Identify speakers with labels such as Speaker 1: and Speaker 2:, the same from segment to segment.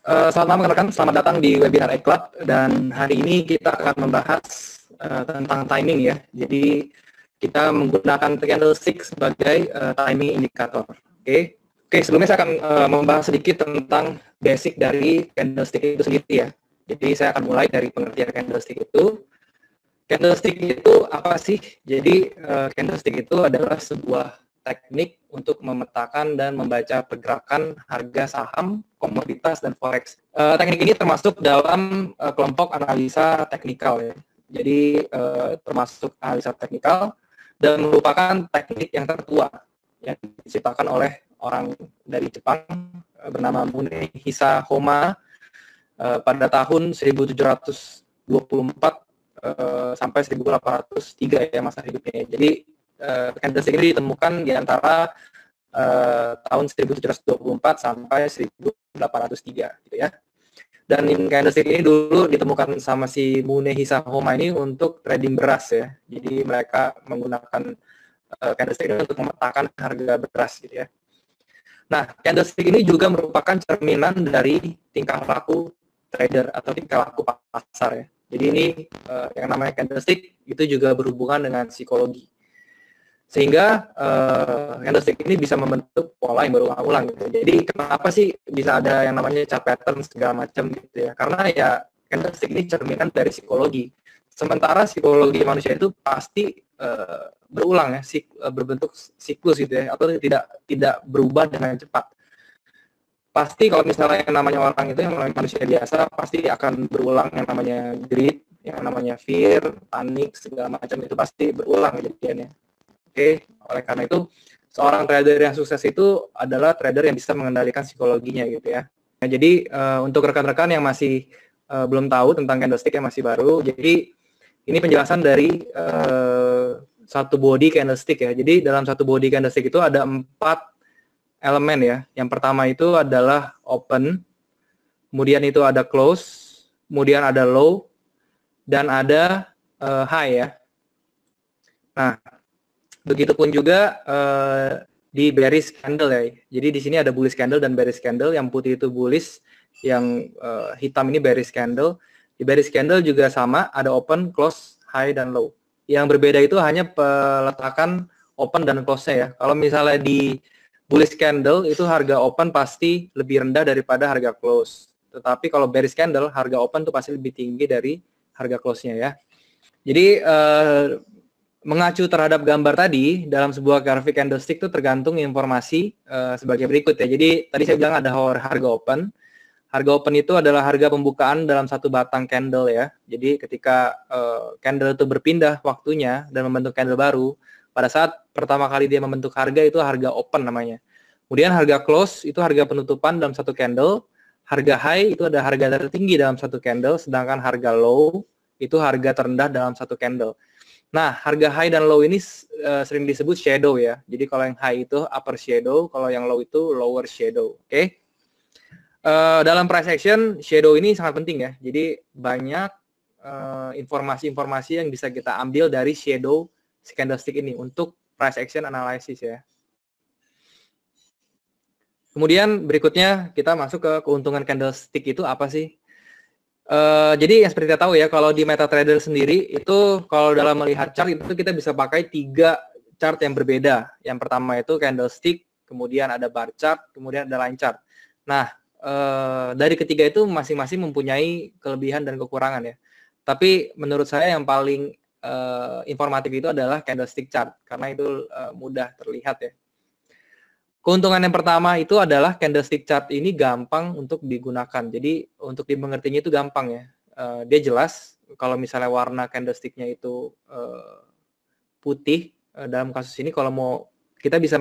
Speaker 1: Selamat malam rekan-rekan, selamat datang di webinar iCloud dan hari ini kita akan membahas tentang timing ya. Jadi kita menggunakan candlestick sebagai timing indikator. Oke, sebelumnya saya akan membahas sedikit tentang basic dari candlestick itu sendiri ya. Jadi saya akan mulai dari pengertian candlestick itu. Candlestick itu apa sih? Jadi candlestick itu adalah sebuah teknik untuk memetakan dan membaca pergerakan harga saham, komoditas, dan forex. Teknik ini termasuk dalam kelompok analisa teknikal ya. Jadi termasuk analisa teknikal dan merupakan teknik yang tertua yang diciptakan oleh orang dari Jepang bernama Munehisa Homa pada tahun 1724 sampai 1803 ya masa hidupnya. Jadi candlestick ini ditemukan di antara tahun 1724 sampai 1803 gitu ya. Dan candlestick ini dulu ditemukan sama si Munehisa Homa ini untuk trading beras ya. Jadi mereka menggunakan candlestick ini untuk memetakan harga beras gitu ya. Nah, candlestick ini juga merupakan cerminan dari tingkah laku trader atau tingkah laku pasar ya. Jadi ini yang namanya candlestick itu juga berhubungan dengan psikologi. Sehingga candlestick ini bisa membentuk pola yang berulang-ulang gitu. Jadi kenapa sih bisa ada yang namanya chart pattern segala macam gitu ya? Karena ya candlestick ini cerminan dari psikologi. Sementara psikologi manusia itu pasti berulang ya, berbentuk siklus gitu ya, atau tidak berubah dengan cepat. Pasti kalau misalnya yang namanya orang itu, yang namanya manusia biasa, pasti akan berulang yang namanya greed, yang namanya fear, panik, segala macam itu pasti berulang kejadiannya. Oke, oleh karena itu seorang trader yang sukses itu adalah trader yang bisa mengendalikan psikologinya gitu ya. Nah, jadi untuk rekan-rekan yang masih belum tahu tentang candlestick yang masih baru, jadi ini penjelasan dari satu body candlestick ya. Jadi dalam satu body candlestick itu ada 4 elemen ya. Yang pertama itu adalah open, kemudian itu ada close, kemudian ada low, dan ada high ya. Nah, begitupun juga di bearish candle ya. Jadi di sini ada bullish candle dan bearish candle. Yang putih itu bullish, yang hitam ini bearish candle. Di bearish candle juga sama, ada open, close, high, dan low. Yang berbeda itu hanya peletakan open dan close-nya ya. Kalau misalnya di bullish candle itu harga open pasti lebih rendah daripada harga close. Tetapi kalau bearish candle harga open itu pasti lebih tinggi dari harga close-nya ya. Jadi mengacu terhadap gambar tadi, dalam sebuah grafik candlestick itu tergantung informasi sebagai berikut ya. Jadi tadi saya bilang ada harga open. Harga open itu adalah harga pembukaan dalam satu batang candle ya. Jadi ketika candle itu berpindah waktunya dan membentuk candle baru, pada saat pertama kali dia membentuk harga itu harga open namanya. Kemudian harga close itu harga penutupan dalam satu candle. Harga high itu ada harga tertinggi dalam satu candle, sedangkan harga low itu harga terendah dalam satu candle. Nah, harga high dan low ini sering disebut shadow ya. Jadi kalau yang high itu upper shadow, kalau yang low itu lower shadow. Oke. Dalam price action, shadow ini sangat penting ya. Jadi banyak informasi-informasi yang bisa kita ambil dari shadow candlestick ini untuk price action analysis ya. Kemudian berikutnya kita masuk ke keuntungan candlestick itu apa sih? Jadi yang seperti kita tahu ya, kalau di MetaTrader sendiri itu kalau dalam melihat chart itu kita bisa pakai 3 chart yang berbeda. Yang pertama itu candlestick, kemudian ada bar chart, kemudian ada line chart. Nah, dari ketiga itu masing-masing mempunyai kelebihan dan kekurangan ya. Tapi menurut saya yang paling informatif itu adalah candlestick chart karena itu mudah terlihat ya. Keuntungan yang pertama itu adalah candlestick chart ini gampang untuk digunakan. Jadi untuk dimengertinya itu gampang ya. Dia jelas kalau misalnya warna candlesticknya itu putih. Dalam kasus ini kalau mau kita bisa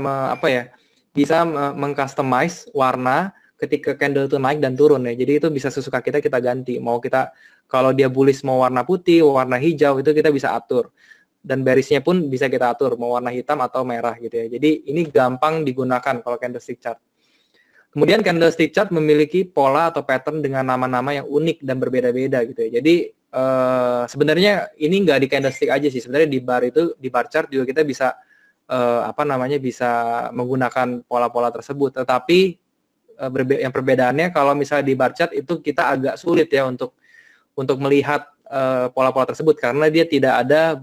Speaker 1: bisa mengcustomize warna ketika candle itu naik dan turun ya. Jadi itu bisa sesuka kita ganti. Mau kita kalau dia bullish mau warna putih, warna hijau itu kita bisa atur. Dan bearishnya pun bisa kita atur mau warna hitam atau merah gitu ya. Jadi ini gampang digunakan kalau candlestick chart. Kemudian candlestick chart memiliki pola atau pattern dengan nama-nama yang unik dan berbeda-beda gitu ya. Jadi sebenarnya ini nggak di candlestick aja sih. Sebenarnya di bar chart juga kita bisa bisa menggunakan pola-pola tersebut. Tetapi yang perbedaannya kalau misalnya di bar chart itu kita agak sulit ya untuk melihat pola-pola tersebut karena dia tidak ada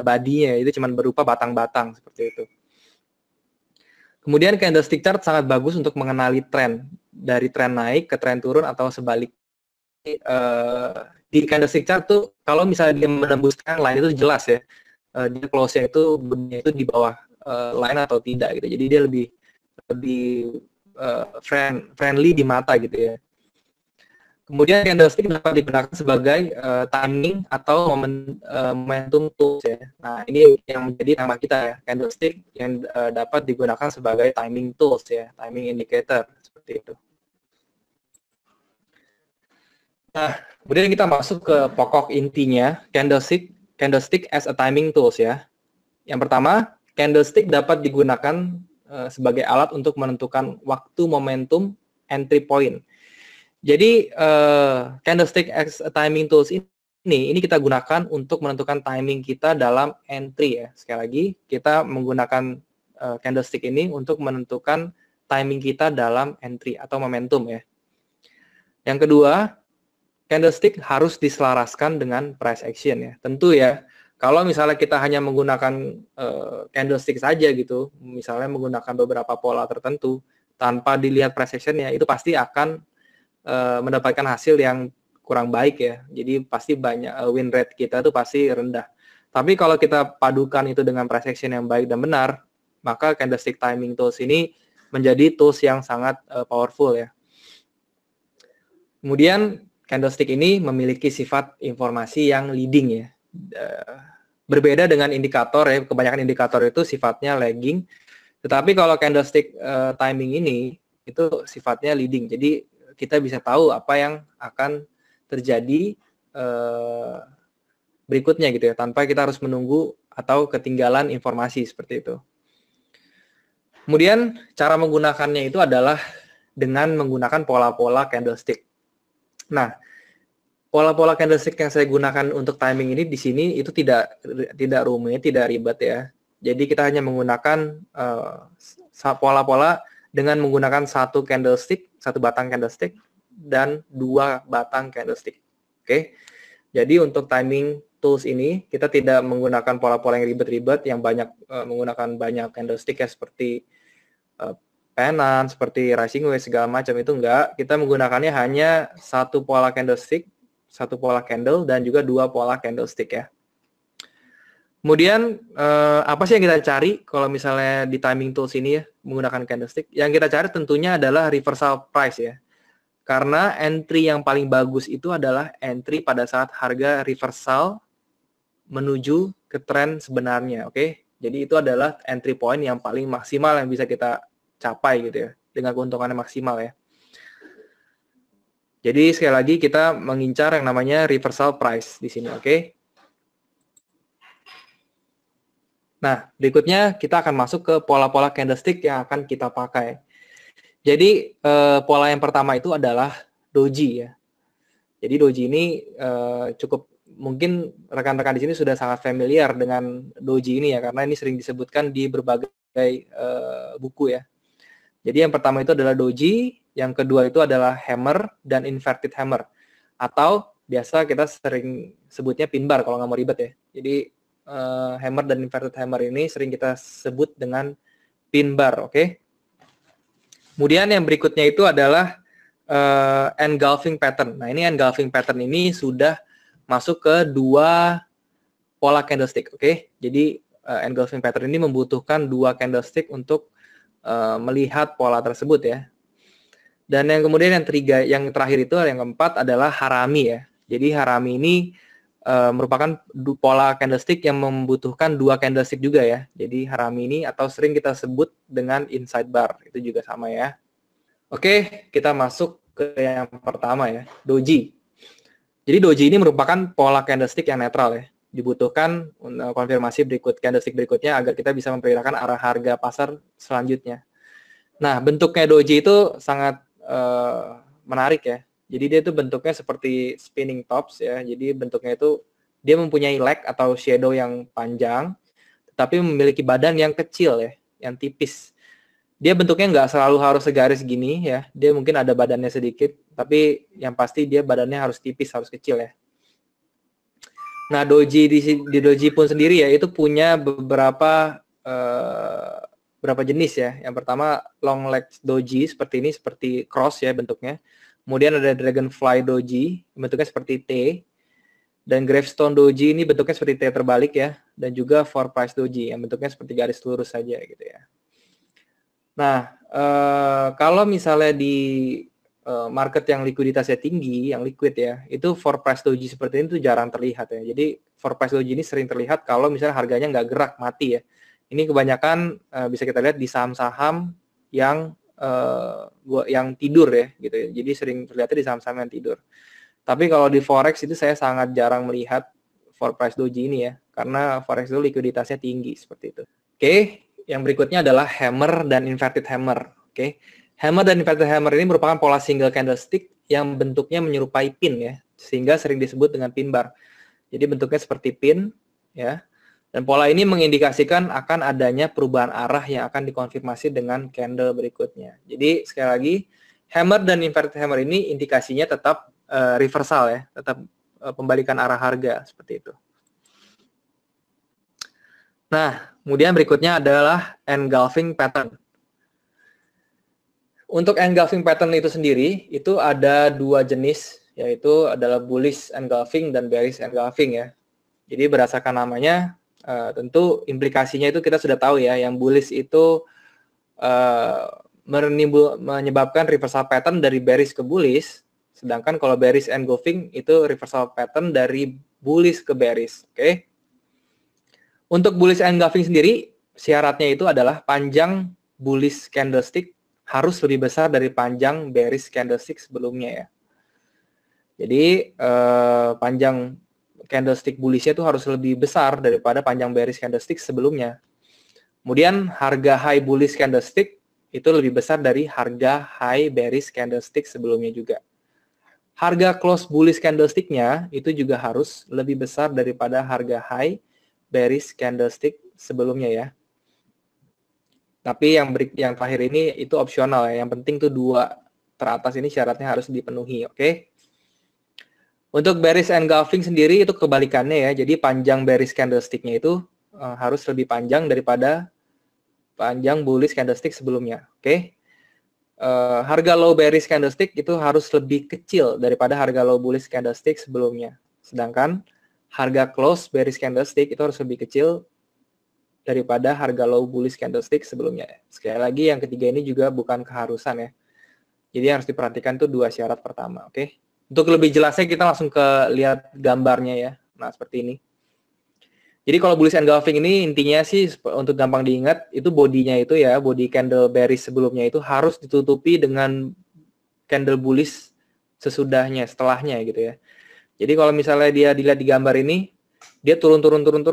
Speaker 1: body-nya, itu cuma berupa batang-batang seperti itu. Kemudian candlestick chart sangat bagus untuk mengenali tren, dari tren naik ke tren turun atau sebalik. Di candlestick chart tuh kalau misalnya dia menembus trend line itu jelas ya, dia close-nya itu di bawah line atau tidak gitu. Jadi dia lebih friendly di mata gitu ya. Kemudian candlestick dapat digunakan sebagai timing atau momentum tools ya. Nah, ini yang menjadi nama kita ya, candlestick yang dapat digunakan sebagai timing tools ya, timing indicator seperti itu. Nah, kemudian kita masuk ke pokok intinya, candlestick as a timing tools ya. Yang pertama, candlestick dapat digunakan sebagai alat untuk menentukan waktu momentum entry point. Jadi candlestick as a timing tools ini kita gunakan untuk menentukan timing kita dalam entry ya. Sekali lagi, kita menggunakan candlestick ini untuk menentukan timing kita dalam entry atau momentum ya. Yang kedua, candlestick harus diselaraskan dengan price action ya. Tentu ya, kalau misalnya kita hanya menggunakan candlestick saja gitu, misalnya menggunakan beberapa pola tertentu tanpa dilihat price action-nya, itu pasti akan mendapatkan hasil yang kurang baik ya. Jadi pasti banyak win rate kita tuh pasti rendah. Tapi kalau kita padukan itu dengan price action yang baik dan benar, maka candlestick timing tools ini menjadi tools yang sangat powerful ya. Kemudian candlestick ini memiliki sifat informasi yang leading ya. Berbeda dengan indikator ya, kebanyakan indikator itu sifatnya lagging. Tetapi kalau candlestick timing ini itu sifatnya leading. Jadi kita bisa tahu apa yang akan terjadi berikutnya gitu ya, tanpa kita harus menunggu atau ketinggalan informasi seperti itu. Kemudian cara menggunakannya itu adalah dengan menggunakan pola-pola candlestick. Nah, pola-pola candlestick yang saya gunakan untuk timing ini di sini itu tidak rumit, tidak ribet ya. Jadi kita hanya menggunakan pola-pola dengan menggunakan satu candlestick, satu batang candlestick, dan dua batang candlestick. Oke, jadi untuk timing tools ini, kita tidak menggunakan pola-pola yang ribet-ribet, yang banyak menggunakan banyak candlestick ya, seperti pennant, seperti rising wedge, segala macam, itu enggak. Kita menggunakannya hanya satu pola candlestick, satu pola candle, dan juga dua pola candlestick ya. Kemudian apa sih yang kita cari kalau misalnya di timing tools ini ya, menggunakan candlestick? Yang kita cari tentunya adalah reversal price ya. Karena entry yang paling bagus itu adalah entry pada saat harga reversal menuju ke tren sebenarnya, oke? Jadi itu adalah entry point yang paling maksimal yang bisa kita capai gitu ya, dengan keuntungannya maksimal ya. Jadi sekali lagi kita mengincar yang namanya reversal price di sini, oke? Nah, berikutnya kita akan masuk ke pola-pola candlestick yang akan kita pakai. Jadi pola yang pertama itu adalah doji ya. Jadi doji ini cukup, mungkin rekan-rekan di sini sudah sangat familiar dengan doji ini ya, karena ini sering disebutkan di berbagai buku ya. Jadi yang pertama itu adalah doji, yang kedua itu adalah hammer dan inverted hammer, atau biasa kita sering sebutnya pin bar kalau nggak mau ribet ya. Jadi hammer dan inverted hammer ini sering kita sebut dengan pin bar, oke? Kemudian yang berikutnya itu adalah engulfing pattern. Nah, ini engulfing pattern ini sudah masuk ke dua pola candlestick, oke? Jadi engulfing pattern ini membutuhkan dua candlestick untuk melihat pola tersebut ya. Dan yang kemudian yang terakhir itu, yang keempat adalah harami ya. Jadi harami ini merupakan pola candlestick yang membutuhkan dua candlestick juga ya. Jadi harami ini atau sering kita sebut dengan inside bar, itu juga sama ya. Oke, kita masuk ke yang pertama ya, doji. Jadi doji ini merupakan pola candlestick yang netral ya. Dibutuhkan konfirmasi candlestick berikutnya agar kita bisa memperkirakan arah harga pasar selanjutnya. Nah, bentuknya doji itu sangat menarik ya. Jadi dia itu bentuknya seperti spinning tops ya. Jadi bentuknya itu dia mempunyai leg atau shadow yang panjang, tetapi memiliki badan yang kecil ya, yang tipis. Dia bentuknya nggak selalu harus segaris gini ya. Dia mungkin ada badannya sedikit, tapi yang pasti dia badannya harus tipis, harus kecil ya. Nah, doji di doji pun sendiri ya, itu punya beberapa berapa jenis ya. Yang pertama long leg doji seperti ini, seperti cross ya bentuknya. Kemudian ada dragonfly doji, bentuknya seperti T. Dan gravestone doji ini bentuknya seperti T terbalik ya. Dan juga four price doji yang bentuknya seperti garis lurus saja gitu ya. Nah, kalau misalnya di market yang likuiditasnya tinggi, yang liquid ya, itu four price doji seperti ini tuh jarang terlihat ya. Jadi four price doji ini sering terlihat kalau misalnya harganya nggak gerak, mati ya. Ini kebanyakan bisa kita lihat di saham-saham yang tidur ya, gitu ya. Jadi sering terlihatnya di saham-saham yang tidur. Tapi kalau di forex itu saya sangat jarang melihat four price doji ini ya, karena forex itu likuiditasnya tinggi seperti itu. Oke. Yang berikutnya adalah hammer dan inverted hammer. Oke. Hammer dan inverted hammer ini merupakan pola single candlestick yang bentuknya menyerupai pin ya, sehingga sering disebut dengan pin bar. Jadi bentuknya seperti pin ya. Dan pola ini mengindikasikan akan adanya perubahan arah yang akan dikonfirmasi dengan candle berikutnya. Jadi sekali lagi, hammer dan inverted hammer ini indikasinya tetap reversal ya, tetap pembalikan arah harga seperti itu. Nah, kemudian berikutnya adalah engulfing pattern. Untuk engulfing pattern itu sendiri, itu ada dua jenis, yaitu adalah bullish engulfing dan bearish engulfing ya. Jadi berdasarkan namanya, tentu implikasinya itu kita sudah tahu ya, yang bullish itu menyebabkan reversal pattern dari bearish ke bullish, sedangkan kalau bearish engulfing itu reversal pattern dari bullish ke bearish, oke? Untuk bullish engulfing sendiri, syaratnya itu adalah panjang bullish candlestick harus lebih besar dari panjang bearish candlestick sebelumnya ya. Jadi panjang candlestick bullish-nya itu harus lebih besar daripada panjang bearish candlestick sebelumnya. Kemudian harga high bullish candlestick itu lebih besar dari harga high bearish candlestick sebelumnya juga. Harga close bullish candlestick-nya itu juga harus lebih besar daripada harga high bearish candlestick sebelumnya ya. Tapi yang terakhir ini itu opsional ya. Yang penting tuh dua teratas ini syaratnya harus dipenuhi, oke? Untuk bearish engulfing sendiri itu kebalikannya ya. Jadi panjang bearish candlestick-nya itu harus lebih panjang daripada panjang bullish candlestick sebelumnya, oke? Harga low bearish candlestick itu harus lebih kecil daripada harga low bullish candlestick sebelumnya. Sedangkan harga close bearish candlestick itu harus lebih kecil daripada harga low bullish candlestick sebelumnya. Sekali lagi yang ketiga ini juga bukan keharusan ya. Jadi harus diperhatikan tuh dua syarat pertama, oke? Untuk lebih jelasnya kita langsung ke lihat gambarnya ya. Nah, seperti ini. Jadi kalau bullish engulfing ini intinya sih untuk gampang diingat itu bodinya itu ya, body candle bearish sebelumnya itu harus ditutupi dengan candle bullish sesudahnya, setelahnya gitu ya. Jadi kalau misalnya dia dilihat di gambar ini, dia turun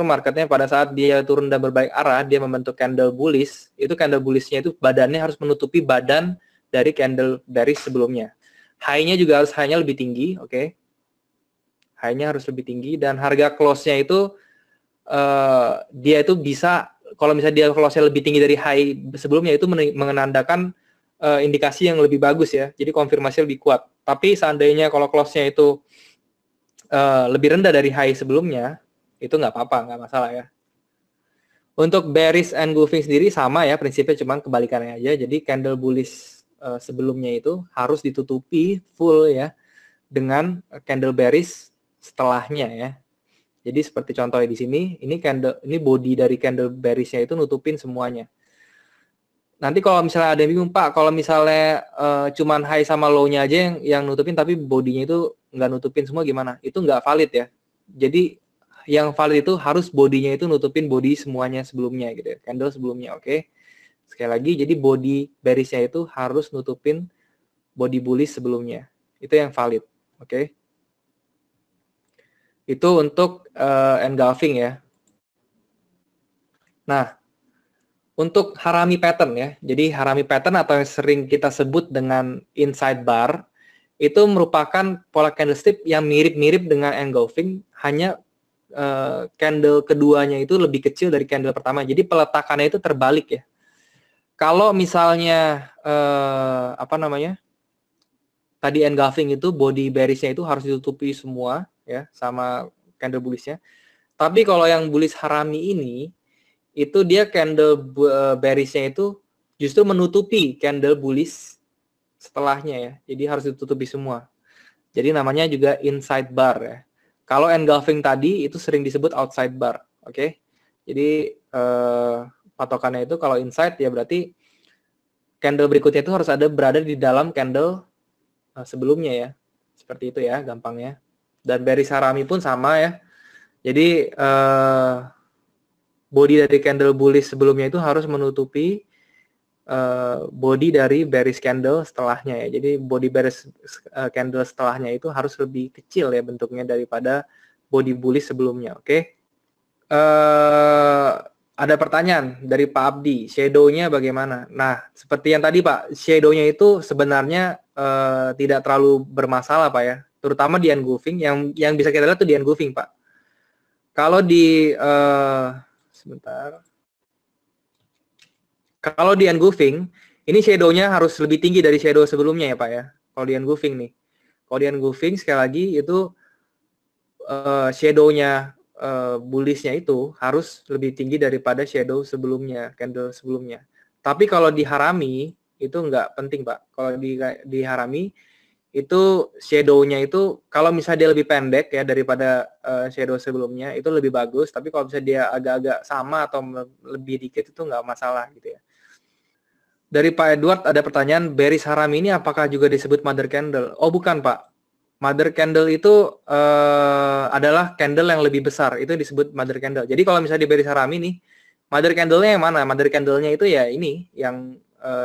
Speaker 1: marketnya pada saat dia turun dan berbalik arah, dia membentuk candle bullish, itu candle bullish-nya itu badannya harus menutupi badan dari candle bearish sebelumnya. High-nya juga harus high-nya lebih tinggi, oke? High-nya harus lebih tinggi dan harga close-nya itu dia itu bisa, kalau misalnya dia close-nya lebih tinggi dari high sebelumnya itu menandakan indikasi yang lebih bagus ya, jadi konfirmasi lebih kuat. Tapi seandainya kalau close-nya itu lebih rendah dari high sebelumnya, itu nggak apa-apa, nggak masalah ya. Untuk bearish engulfing sendiri sama ya, prinsipnya cuma kebalikannya aja. Jadi candle bullish sebelumnya itu harus ditutupi full ya dengan candle bearish setelahnya ya. Jadi seperti contohnya di sini, ini body dari candle bearish-nya itu nutupin semuanya. Nanti kalau misalnya ada yang bingung, Pak, kalau misalnya cuman high sama low-nya aja yang nutupin, tapi bodinya itu nggak nutupin semua gimana? Itu nggak valid ya. Jadi yang valid itu harus bodinya itu nutupin body semuanya sebelumnya gitu ya. Candle sebelumnya, oke? Sekali lagi, jadi body bearish-nya itu harus nutupin body bullish sebelumnya. Itu yang valid, oke? Itu untuk engulfing ya. Nah, untuk harami pattern ya, jadi harami pattern atau yang sering kita sebut dengan inside bar, itu merupakan pola candlestick yang mirip-mirip dengan engulfing, hanya candle keduanya itu lebih kecil dari candle pertama. Jadi peletakannya itu terbalik ya. Kalau misalnya apa namanya? Tadi engulfing itu body bearish-nya itu harus ditutupi semua ya sama candle bullish-nya. Tapi kalau yang bullish harami ini itu dia candle bearish-nya itu justru menutupi candle bullish setelahnya ya. Jadi harus ditutupi semua. Jadi namanya juga inside bar ya. Kalau engulfing tadi itu sering disebut outside bar, oke? Jadi patokannya itu kalau inside ya berarti candle berikutnya itu harus berada di dalam candle sebelumnya ya. Seperti itu ya gampangnya. Dan bearish harami pun sama ya. Jadi body dari candle bullish sebelumnya itu harus menutupi body dari bearish candle setelahnya ya. Jadi body bearish candle setelahnya itu harus lebih kecil ya bentuknya daripada body bullish sebelumnya. Oke. Ada pertanyaan dari Pak Abdi, shadow-nya bagaimana? Nah, seperti yang tadi Pak, shadow-nya itu sebenarnya tidak terlalu bermasalah Pak ya, terutama di engulfing. Yang bisa kita lihat tuh di engulfing Pak. Kalau di sebentar, kalau di engulfing ini shadow-nya harus lebih tinggi dari shadow sebelumnya ya Pak ya. Kalau di engulfing nih, kalau di engulfing sekali lagi itu shadow-nya bullish-nya itu harus lebih tinggi daripada shadow sebelumnya, candle sebelumnya. Tapi kalau di harami itu nggak penting Pak. Kalau di harami itu shadow-nya itu kalau misalnya dia lebih pendek ya daripada shadow sebelumnya itu lebih bagus. Tapi kalau misalnya dia agak-agak sama atau lebih dikit itu nggak masalah gitu ya. Dari Pak Edward ada pertanyaan, bearish harami ini apakah juga disebut mother candle? Oh bukan Pak. Mother candle itu adalah candle yang lebih besar, itu disebut mother candle. Jadi kalau misalnya di bearish harami nih, mother candle-nya yang mana? Mother candle-nya itu ya ini, yang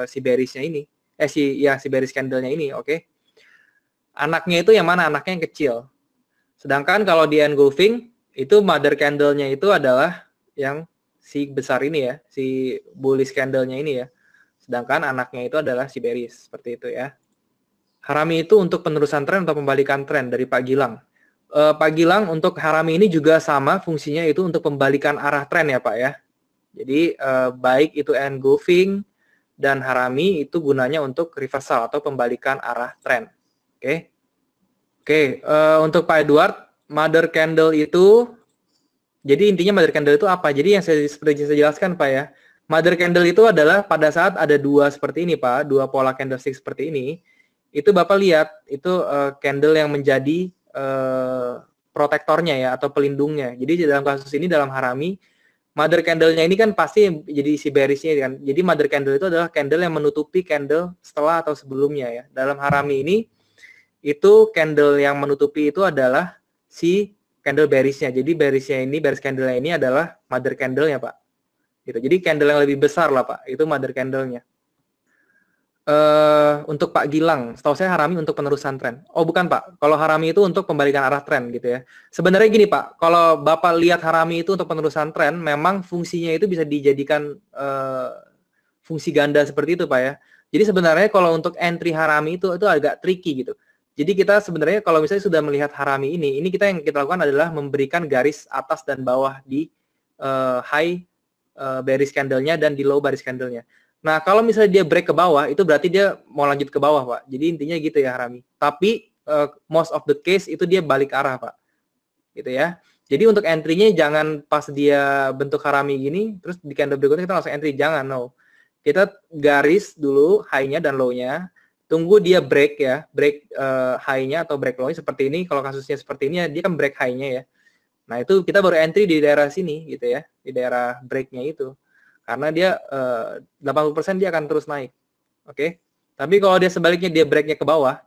Speaker 1: si bearish-nya ini. Si bearish candle-nya ini, oke. Anaknya itu yang mana? Anaknya yang kecil. Sedangkan kalau di engulfing, itu mother candle-nya itu adalah yang si besar ini ya, si bullish candle-nya ini ya. Sedangkan anaknya itu adalah si bearish, seperti itu ya. Harami itu untuk penerusan tren atau pembalikan tren dari Pak Gilang. Pak Gilang, untuk harami ini juga sama fungsinya itu untuk pembalikan arah tren ya Pak ya. Jadi baik itu engulfing dan harami itu gunanya untuk reversal atau pembalikan arah tren. Oke. Untuk Pak Edward, mother candle itu, jadi intinya mother candle itu apa? Jadi yang seperti saya jelaskan Pak ya, mother candle itu adalah pada saat ada dua seperti ini Pak, dua pola candlestick seperti ini, itu Bapak lihat itu candle yang menjadi protektornya ya atau pelindungnya. Jadi dalam kasus ini dalam harami mother candle-nya ini kan pasti jadi si bearish-nya kan. Jadi mother candle itu adalah candle yang menutupi candle setelah atau sebelumnya ya. Dalam harami ini itu candle yang menutupi itu adalah si candle bearish-nya. Jadi bearish-nya ini, bearish candle-nya ini adalah mother candle-nya Pak. Gitu. Jadi candle yang lebih besar lah Pak, itu mother candle-nya. Untuk Pak Gilang, setahu saya harami untuk penerusan tren. Oh bukan Pak, kalau harami itu untuk pembalikan arah tren gitu ya. Sebenarnya gini Pak, kalau Bapak lihat harami itu untuk penerusan tren, memang fungsinya itu bisa dijadikan fungsi ganda seperti itu Pak ya. Jadi sebenarnya kalau untuk entry harami itu agak tricky gitu. Jadi kita sebenarnya kalau misalnya sudah melihat harami ini kita yang kita lakukan adalah memberikan garis atas dan bawah di high bearish candle-nya dan di low bearish candle-nya. Nah, kalau misalnya dia break ke bawah, itu berarti dia mau lanjut ke bawah, Pak. Jadi intinya gitu ya, harami. Tapi most of the case itu dia balik arah, Pak. Gitu ya. Jadi untuk entry-nya jangan pas dia bentuk harami gini, terus di candle berikutnya kita langsung entry. Jangan, no. Kita garis dulu high-nya dan low-nya. Tunggu dia break ya, break high-nya atau break low-nya seperti ini. Kalau kasusnya seperti ini, dia kan break high-nya ya. Nah, itu kita baru entry di daerah sini gitu ya, di daerah break-nya itu. Karena dia 80% dia akan terus naik. Oke. Tapi kalau dia sebaliknya dia break-nya ke bawah,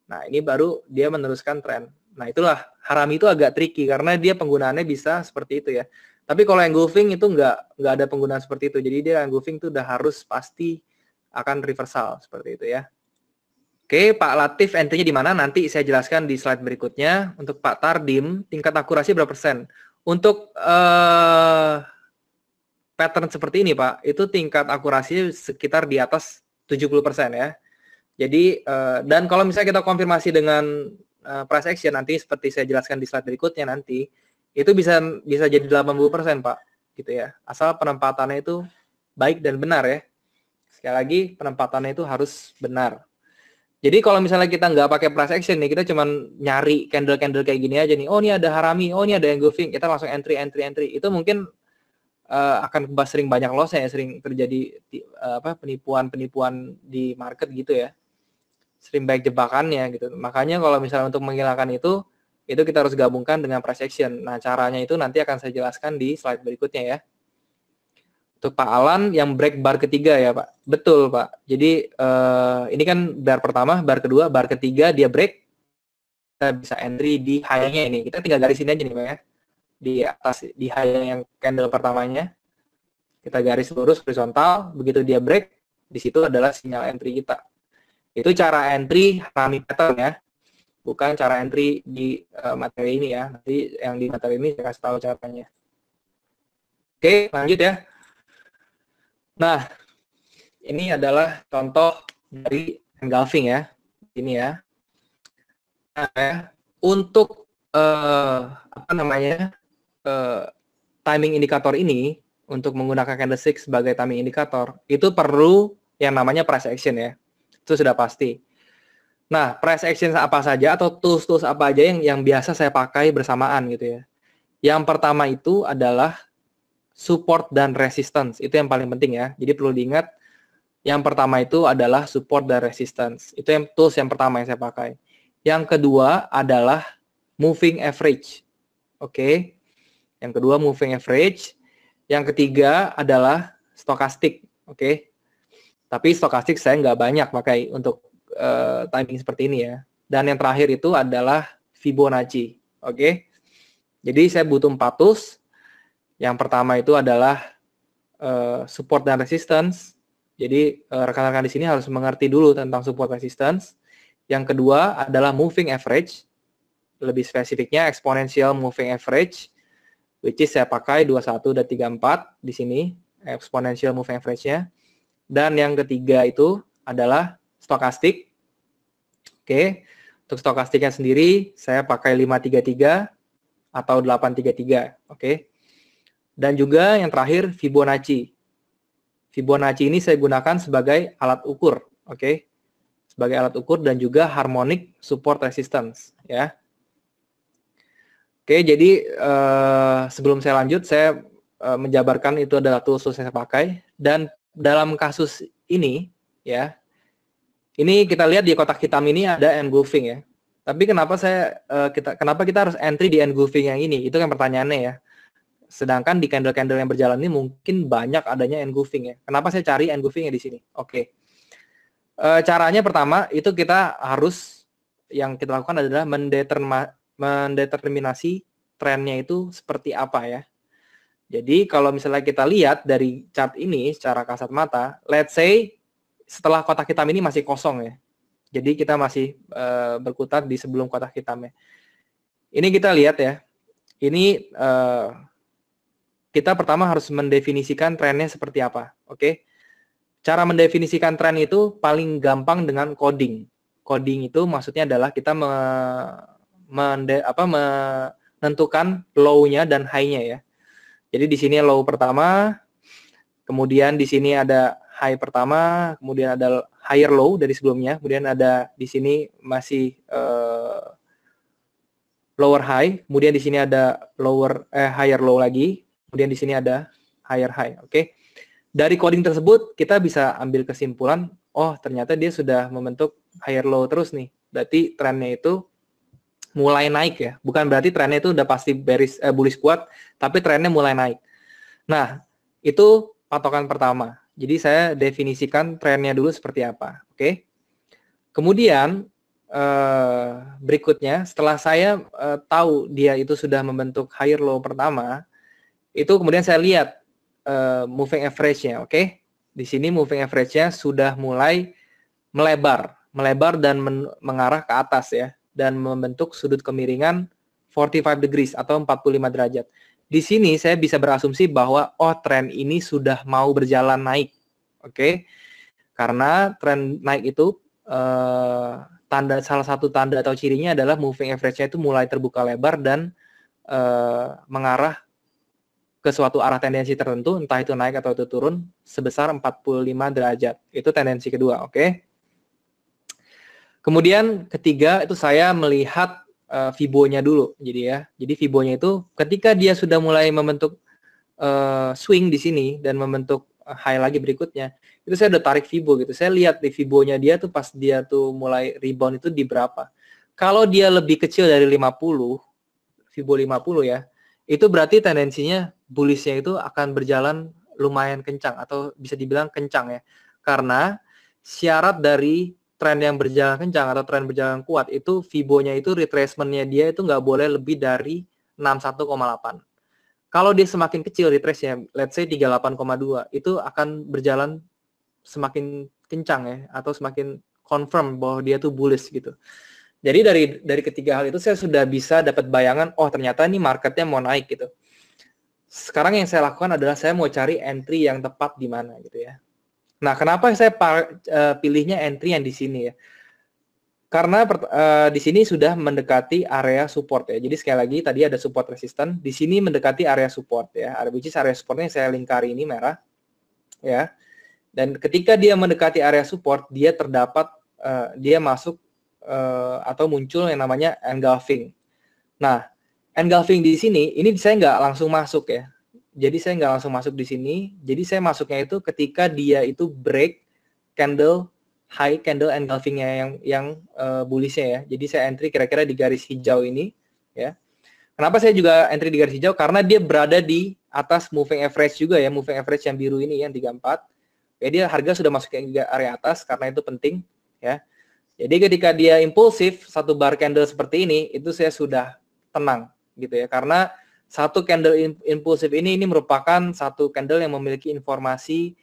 Speaker 1: nah ini baru dia meneruskan tren. Nah, itulah harami itu agak tricky karena dia penggunaannya bisa seperti itu ya. Tapi kalau engulfing itu nggak ada penggunaan seperti itu. Jadi dia engulfing itu udah harus pasti akan reversal seperti itu ya. Oke, Pak Latif entry-nya di mana? Nanti saya jelaskan di slide berikutnya. Untuk Pak Tardim, tingkat akurasi berapa persen? Untuk pattern seperti ini, Pak, itu tingkat akurasi sekitar di atas 70% ya. Jadi, dan kalau misalnya kita konfirmasi dengan price action, nanti seperti saya jelaskan di slide berikutnya nanti, itu bisa jadi 80%, Pak. Gitu ya. Asal penempatannya itu baik dan benar ya. Sekali lagi, penempatannya itu harus benar. Jadi kalau misalnya kita nggak pakai price action nih, kita cuma nyari candle-candle kayak gini aja nih. Oh, ini ada harami, oh ini ada engulfing, kita langsung entry. Itu mungkin akan sering banyak loss ya, sering terjadi penipuan di market gitu ya. Sering baik jebakannya gitu. Makanya kalau misalnya untuk menghilangkan itu kita harus gabungkan dengan price action. Nah, caranya itu nanti akan saya jelaskan di slide berikutnya ya. Untuk Pak Alan yang break bar ketiga ya Pak. Betul Pak. Jadi ini kan bar pertama, bar kedua, bar ketiga dia break. Kita bisa entry di high-nya ini. Kita tinggal garis ini aja nih Pak ya. Di atas, di high yang candle pertamanya. Kita garis lurus horizontal. Begitu dia break, di situ adalah sinyal entry kita. Itu cara entry harami pattern ya. Bukan cara entry di materi ini ya. Nanti yang di materi ini saya kasih tahu caranya. Oke, lanjut ya. Nah, ini adalah contoh dari engulfing ya. Ini ya. Nah, ya. Untuk timing indikator ini, untuk menggunakan candlestick sebagai timing indikator, itu perlu yang namanya price action ya. Itu sudah pasti. Nah, price action apa saja atau tools-tools apa aja yang biasa saya pakai bersamaan gitu ya. Yang pertama itu adalah support dan resistance. Itu yang paling penting ya. Jadi perlu diingat, yang pertama itu adalah support dan resistance. Itu yang tools yang pertama yang saya pakai. Yang kedua adalah moving average. Oke. Yang kedua moving average. Yang ketiga adalah stochastic. Oke. Tapi stochastic saya nggak banyak pakai untuk timing seperti ini ya. Dan yang terakhir itu adalah Fibonacci. Oke. Jadi saya butuh 4 tools. Yang pertama itu adalah support dan resistance. Jadi rekan-rekan di sini harus mengerti dulu tentang support resistance. Yang kedua adalah moving average. Lebih spesifiknya exponential moving average, which is saya pakai 21 dan 34 di sini, exponential moving average-nya. Dan yang ketiga itu adalah stochastic. Oke. Untuk stokastiknya sendiri saya pakai 533 atau 833. Oke. Dan juga yang terakhir Fibonacci. Fibonacci ini saya gunakan sebagai alat ukur, oke? Sebagai alat ukur dan juga harmonic support resistance, ya. Oke, jadi sebelum saya lanjut, saya menjabarkan itu adalah tools yang saya pakai. Dan dalam kasus ini, ya, ini kita lihat di kotak hitam ini ada engulfing ya. Tapi kenapa kenapa kita harus entry di engulfing yang ini? Itu kan pertanyaannya ya. Sedangkan di candle-candle yang berjalan ini mungkin banyak adanya engulfing ya. Kenapa saya cari engulfingnya di sini? Oke. Caranya pertama itu yang kita lakukan adalah mendeterminasi trennya itu seperti apa ya. Jadi kalau misalnya kita lihat dari chart ini secara kasat mata, let's say setelah kotak hitam ini masih kosong ya. Jadi kita masih berkutat di sebelum kotak hitamnya. Ini kita lihat ya. Ini kita pertama harus mendefinisikan trennya seperti apa, oke? Cara mendefinisikan tren itu paling gampang dengan coding. Coding itu maksudnya adalah kita menentukan low-nya dan high-nya ya. Jadi di sini low pertama, kemudian di sini ada high pertama, kemudian ada higher low dari sebelumnya, kemudian ada di sini masih lower high, kemudian di sini ada higher low lagi. Kemudian di sini ada higher high, oke? Dari coding tersebut kita bisa ambil kesimpulan, oh ternyata dia sudah membentuk higher low terus nih. Berarti trennya itu mulai naik ya. Bukan berarti trennya itu udah pasti bullish kuat, tapi trennya mulai naik. Nah, itu patokan pertama. Jadi saya definisikan trennya dulu seperti apa, oke? Kemudian berikutnya setelah saya tahu dia itu sudah membentuk higher low pertama, itu kemudian saya lihat moving average-nya, oke? Di sini moving average-nya sudah mulai melebar dan mengarah ke atas ya, dan membentuk sudut kemiringan 45 degrees atau 45 derajat. Di sini saya bisa berasumsi bahwa tren ini sudah mau berjalan naik, oke? Karena tren naik itu salah satu tanda atau cirinya adalah moving average-nya itu mulai terbuka lebar dan mengarah ke suatu arah tendensi tertentu, entah itu naik atau itu turun, sebesar 45 derajat. Itu tendensi kedua, oke? Kemudian ketiga itu saya melihat Fibo-nya dulu, jadi Fibo-nya itu ketika dia sudah mulai membentuk swing di sini dan membentuk high lagi berikutnya, itu saya udah tarik Fibo gitu. Saya lihat di Fibo-nya dia tuh pas dia tuh mulai rebound itu di berapa. Kalau dia lebih kecil dari 50, Fibo 50 ya, itu berarti tendensinya bullish-nya itu akan berjalan lumayan kencang atau bisa dibilang kencang ya. Karena syarat dari tren yang berjalan kencang atau tren berjalan kuat itu Fibo-nya itu retracement-nya dia itu nggak boleh lebih dari 61,8. Kalau dia semakin kecil retrace-nya, let's say 38,2, itu akan berjalan semakin kencang ya, atau semakin confirm bahwa dia tuh bullish gitu. Jadi dari ketiga hal itu saya sudah bisa dapat bayangan, oh ternyata ini marketnya mau naik gitu. Sekarang yang saya lakukan adalah saya mau cari entry yang tepat di mana gitu ya. Nah, kenapa saya pilihnya entry yang di sini ya? Karena di sini sudah mendekati area support ya. Jadi sekali lagi tadi ada support resisten, di sini mendekati area support ya. Which is area supportnya yang saya lingkari ini merah ya. Dan ketika dia mendekati area support, dia terdapat dia masuk atau muncul yang namanya engulfing. Nah, engulfing di sini, ini saya nggak langsung masuk ya. Jadi saya nggak langsung masuk di sini. Jadi saya masuknya itu ketika dia itu break candle high candle engulfingnya yang bullish-nya ya. Jadi saya entry kira-kira di garis hijau ini ya. Kenapa saya juga entry di garis hijau? Karena dia berada di atas moving average juga ya, moving average yang biru ini yang 34. Ya dia harga sudah masuk ke area atas karena itu penting ya. Jadi ketika dia impulsif satu bar candle seperti ini, itu saya sudah tenang gitu ya, karena satu candle impulsif ini merupakan satu candle yang memiliki informasi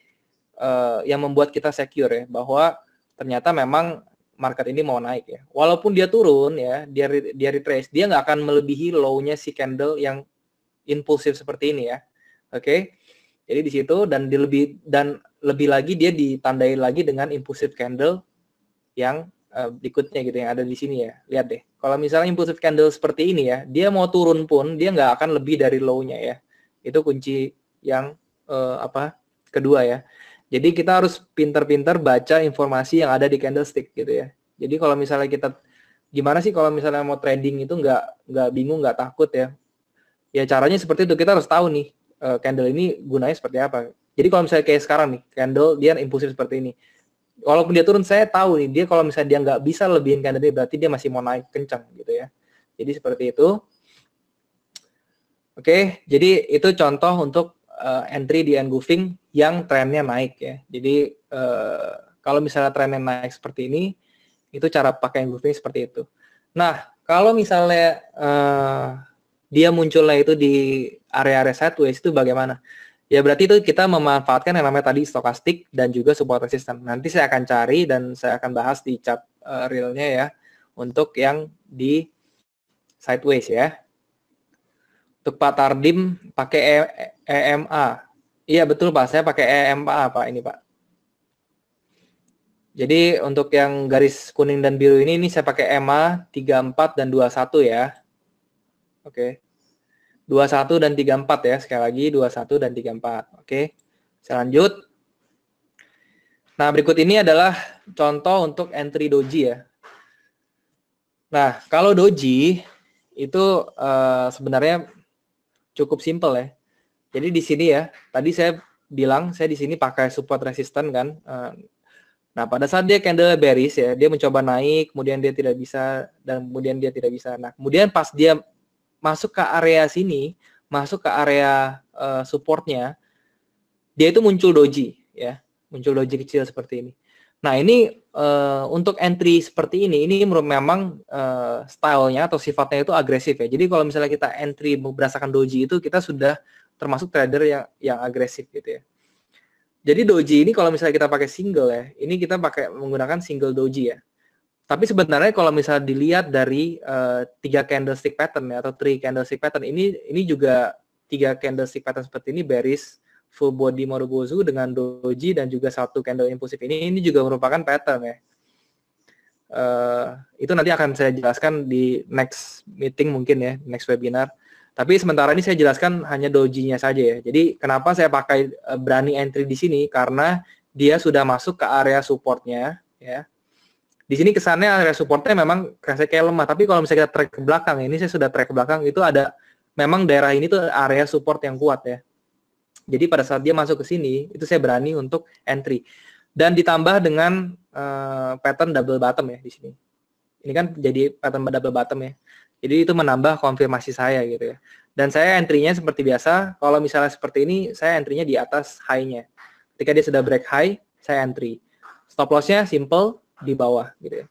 Speaker 1: yang membuat kita secure ya, bahwa ternyata memang market ini mau naik ya. Walaupun dia turun ya, dia retrace, dia nggak akan melebihi low-nya si candle yang impulsif seperti ini ya. Oke. Jadi di situ dan lebih lagi dia ditandai lagi dengan impulsif candle yang berikutnya gitu yang ada di sini ya. Lihat deh. Kalau misalnya impulsif candle seperti ini ya, dia mau turun pun dia nggak akan lebih dari low-nya ya. Itu kunci yang kedua ya. Jadi kita harus pintar-pintar baca informasi yang ada di candlestick gitu ya. Jadi kalau misalnya kita gimana sih kalau misalnya mau trading itu nggak bingung, nggak takut ya. Ya caranya seperti itu, kita harus tahu nih candle ini gunanya seperti apa. Jadi kalau misalnya kayak sekarang nih, candle dia impulsif seperti ini. Walaupun dia turun, saya tahu nih, dia kalau misalnya dia nggak bisa lebihin candle ini, berarti dia masih mau naik kencang gitu ya. Jadi seperti itu. Oke, jadi itu contoh untuk entry di engulfing yang trennya naik ya. Jadi kalau misalnya trennya naik seperti ini, itu cara pakai engulfing seperti itu. Nah, kalau misalnya dia munculnya itu di area-area sideways itu bagaimana? Ya berarti itu kita memanfaatkan yang namanya tadi stokastik dan juga support resistance. Nanti saya akan cari dan saya akan bahas di chart realnya ya untuk yang di sideways ya. Untuk Pak Tardim pakai EMA. Iya betul Pak, saya pakai EMA Pak ini Pak. Jadi untuk yang garis kuning dan biru ini saya pakai EMA 34 dan 21 ya. Oke. 21 dan 34 ya, sekali lagi 21 dan 34. Oke. Saya lanjut. Nah, berikut ini adalah contoh untuk entry doji ya. Nah, kalau doji itu sebenarnya cukup simpel ya. Jadi di sini ya, tadi saya bilang saya di sini pakai support resistance kan. Nah, pada saat dia candle bearish ya, dia mencoba naik, kemudian dia tidak bisa dan kemudian dia tidak bisa. Nah, kemudian pas dia masuk ke area sini, masuk ke area supportnya, dia itu muncul doji ya, muncul doji kecil seperti ini. Nah ini untuk entry seperti ini memang stylenya atau sifatnya itu agresif ya. Jadi kalau misalnya kita entry berdasarkan doji itu kita sudah termasuk trader yang agresif gitu ya. Jadi doji ini kalau misalnya kita pakai single ya, ini kita menggunakan single doji ya. Tapi sebenarnya kalau misalnya dilihat dari 3 candlestick pattern ya, atau 3 candlestick pattern ini juga 3 candlestick pattern seperti ini bearish, full body Morobozu dengan doji dan juga satu candle impulsif ini juga merupakan pattern ya. Itu nanti akan saya jelaskan di next meeting mungkin ya, next webinar. Tapi sementara ini saya jelaskan hanya dojinya saja ya. Jadi kenapa saya pakai berani entry di sini, karena dia sudah masuk ke area supportnya ya. Di sini kesannya area supportnya memang kayak lemah, tapi kalau misalnya kita track ke belakang, ini saya sudah track ke belakang, itu ada memang daerah ini tuh area support yang kuat ya. Jadi pada saat dia masuk ke sini, itu saya berani untuk entry. Dan ditambah dengan pattern double bottom ya di sini. Ini kan jadi pattern double bottom ya. Jadi itu menambah konfirmasi saya gitu ya. Dan saya entry-nya seperti biasa, kalau misalnya seperti ini, saya entry-nya di atas high-nya. Ketika dia sudah break high, saya entry. Stop loss-nya simple, di bawah gitu ya.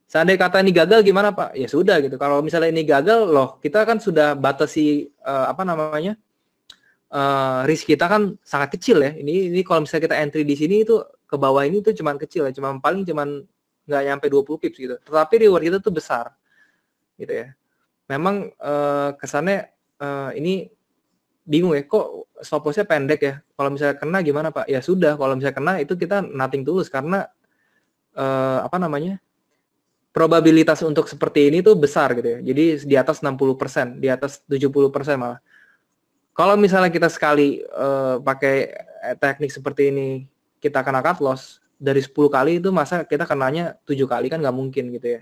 Speaker 1: Seandainya kata ini gagal gimana Pak? Ya sudah gitu. Kalau misalnya ini gagal, loh kita kan sudah batasi risk kita kan sangat kecil ya. Ini kalau misalnya kita entry di sini itu ke bawah ini tuh cuman kecil ya, paling nggak nyampe 20 pips gitu. Tetapi reward kita tuh besar gitu ya. Memang kesannya ini bingung ya, kok stop loss-nya pendek ya. Kalau misalnya kena gimana Pak? Ya sudah, kalau misalnya kena itu kita nothing tulus, karena probabilitas untuk seperti ini tuh besar gitu ya. Jadi di atas 60%, di atas 70% malah. Kalau misalnya kita sekali pakai teknik seperti ini, kita kena cut loss, dari 10 kali itu masa kita kenanya 7 kali, kan nggak mungkin gitu ya.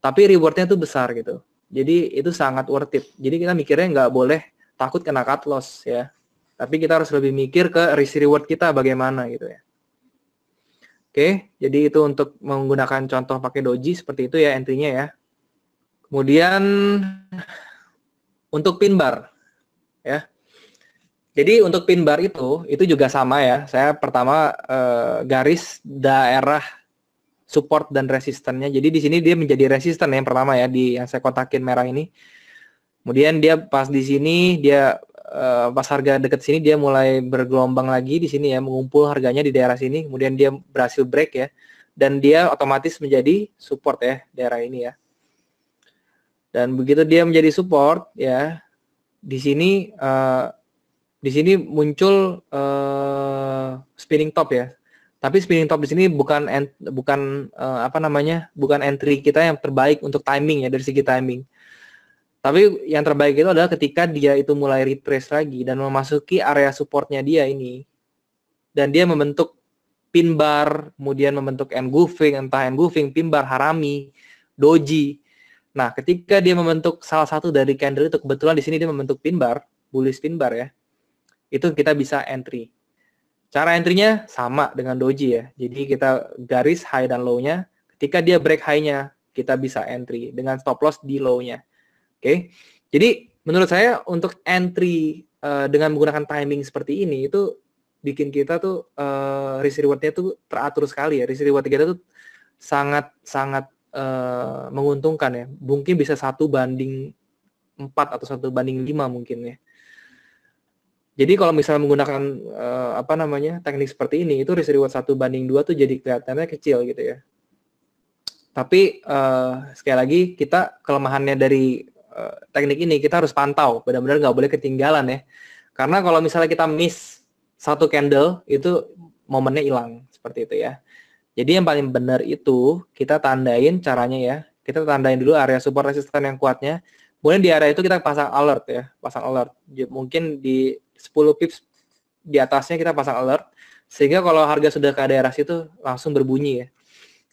Speaker 1: Tapi rewardnya tuh besar gitu. Jadi itu sangat worth it. Jadi kita mikirnya nggak boleh takut kena cut loss ya. Tapi kita harus lebih mikir ke risk reward kita bagaimana gitu ya. Oke, jadi itu untuk menggunakan contoh pakai doji seperti itu ya entry-nya ya. Kemudian untuk pin bar ya. Jadi untuk pin bar itu juga sama ya. Saya pertama garis daerah support dan resistannya. Jadi di sini dia menjadi resisten yang pertama ya, di yang saya kotakin merah ini. Kemudian dia pas di sini dia pas harga dekat sini dia mulai bergelombang lagi di sini ya, mengumpul harganya di daerah sini, kemudian dia berhasil break ya, dan dia otomatis menjadi support ya daerah ini ya. Dan begitu dia menjadi support ya, di sini muncul spinning top ya. Tapi spinning top di sini bukan entry kita yang terbaik untuk timing ya, dari segi timing. Tapi yang terbaik itu adalah ketika dia itu mulai retrace lagi dan memasuki area supportnya dia ini, dan dia membentuk pin bar, kemudian membentuk engulfing, entah engulfing, pin bar, harami, doji. Nah, ketika dia membentuk salah satu dari candle itu, kebetulan di sini dia membentuk pin bar, bullish pin bar ya, itu kita bisa entry. Cara entry-nya sama dengan doji ya. Jadi kita garis high dan low-nya. Ketika dia break high-nya, kita bisa entry dengan stop loss di low-nya. Oke, jadi menurut saya untuk entry dengan menggunakan timing seperti ini itu bikin kita tuh risk reward-nya tuh teratur sekali ya. Risk reward kita tuh sangat menguntungkan ya. Mungkin bisa 1/4 atau 1/5 mungkin ya. Jadi kalau misalnya menggunakan teknik seperti ini, itu risk reward 1/2 tuh jadi kelihatannya kecil gitu ya. Tapi sekali lagi kita kelemahannya dari teknik ini kita harus pantau, benar-benar nggak boleh ketinggalan ya. Karena kalau misalnya kita miss satu candle, itu momennya hilang, seperti itu ya. Jadi yang paling benar itu kita tandain caranya ya. Kita tandain dulu area support resisten yang kuatnya. Kemudian di area itu kita pasang alert ya, pasang alert. Mungkin di 10 pips di atasnya kita pasang alert, sehingga kalau harga sudah ke daerah situ langsung berbunyi ya.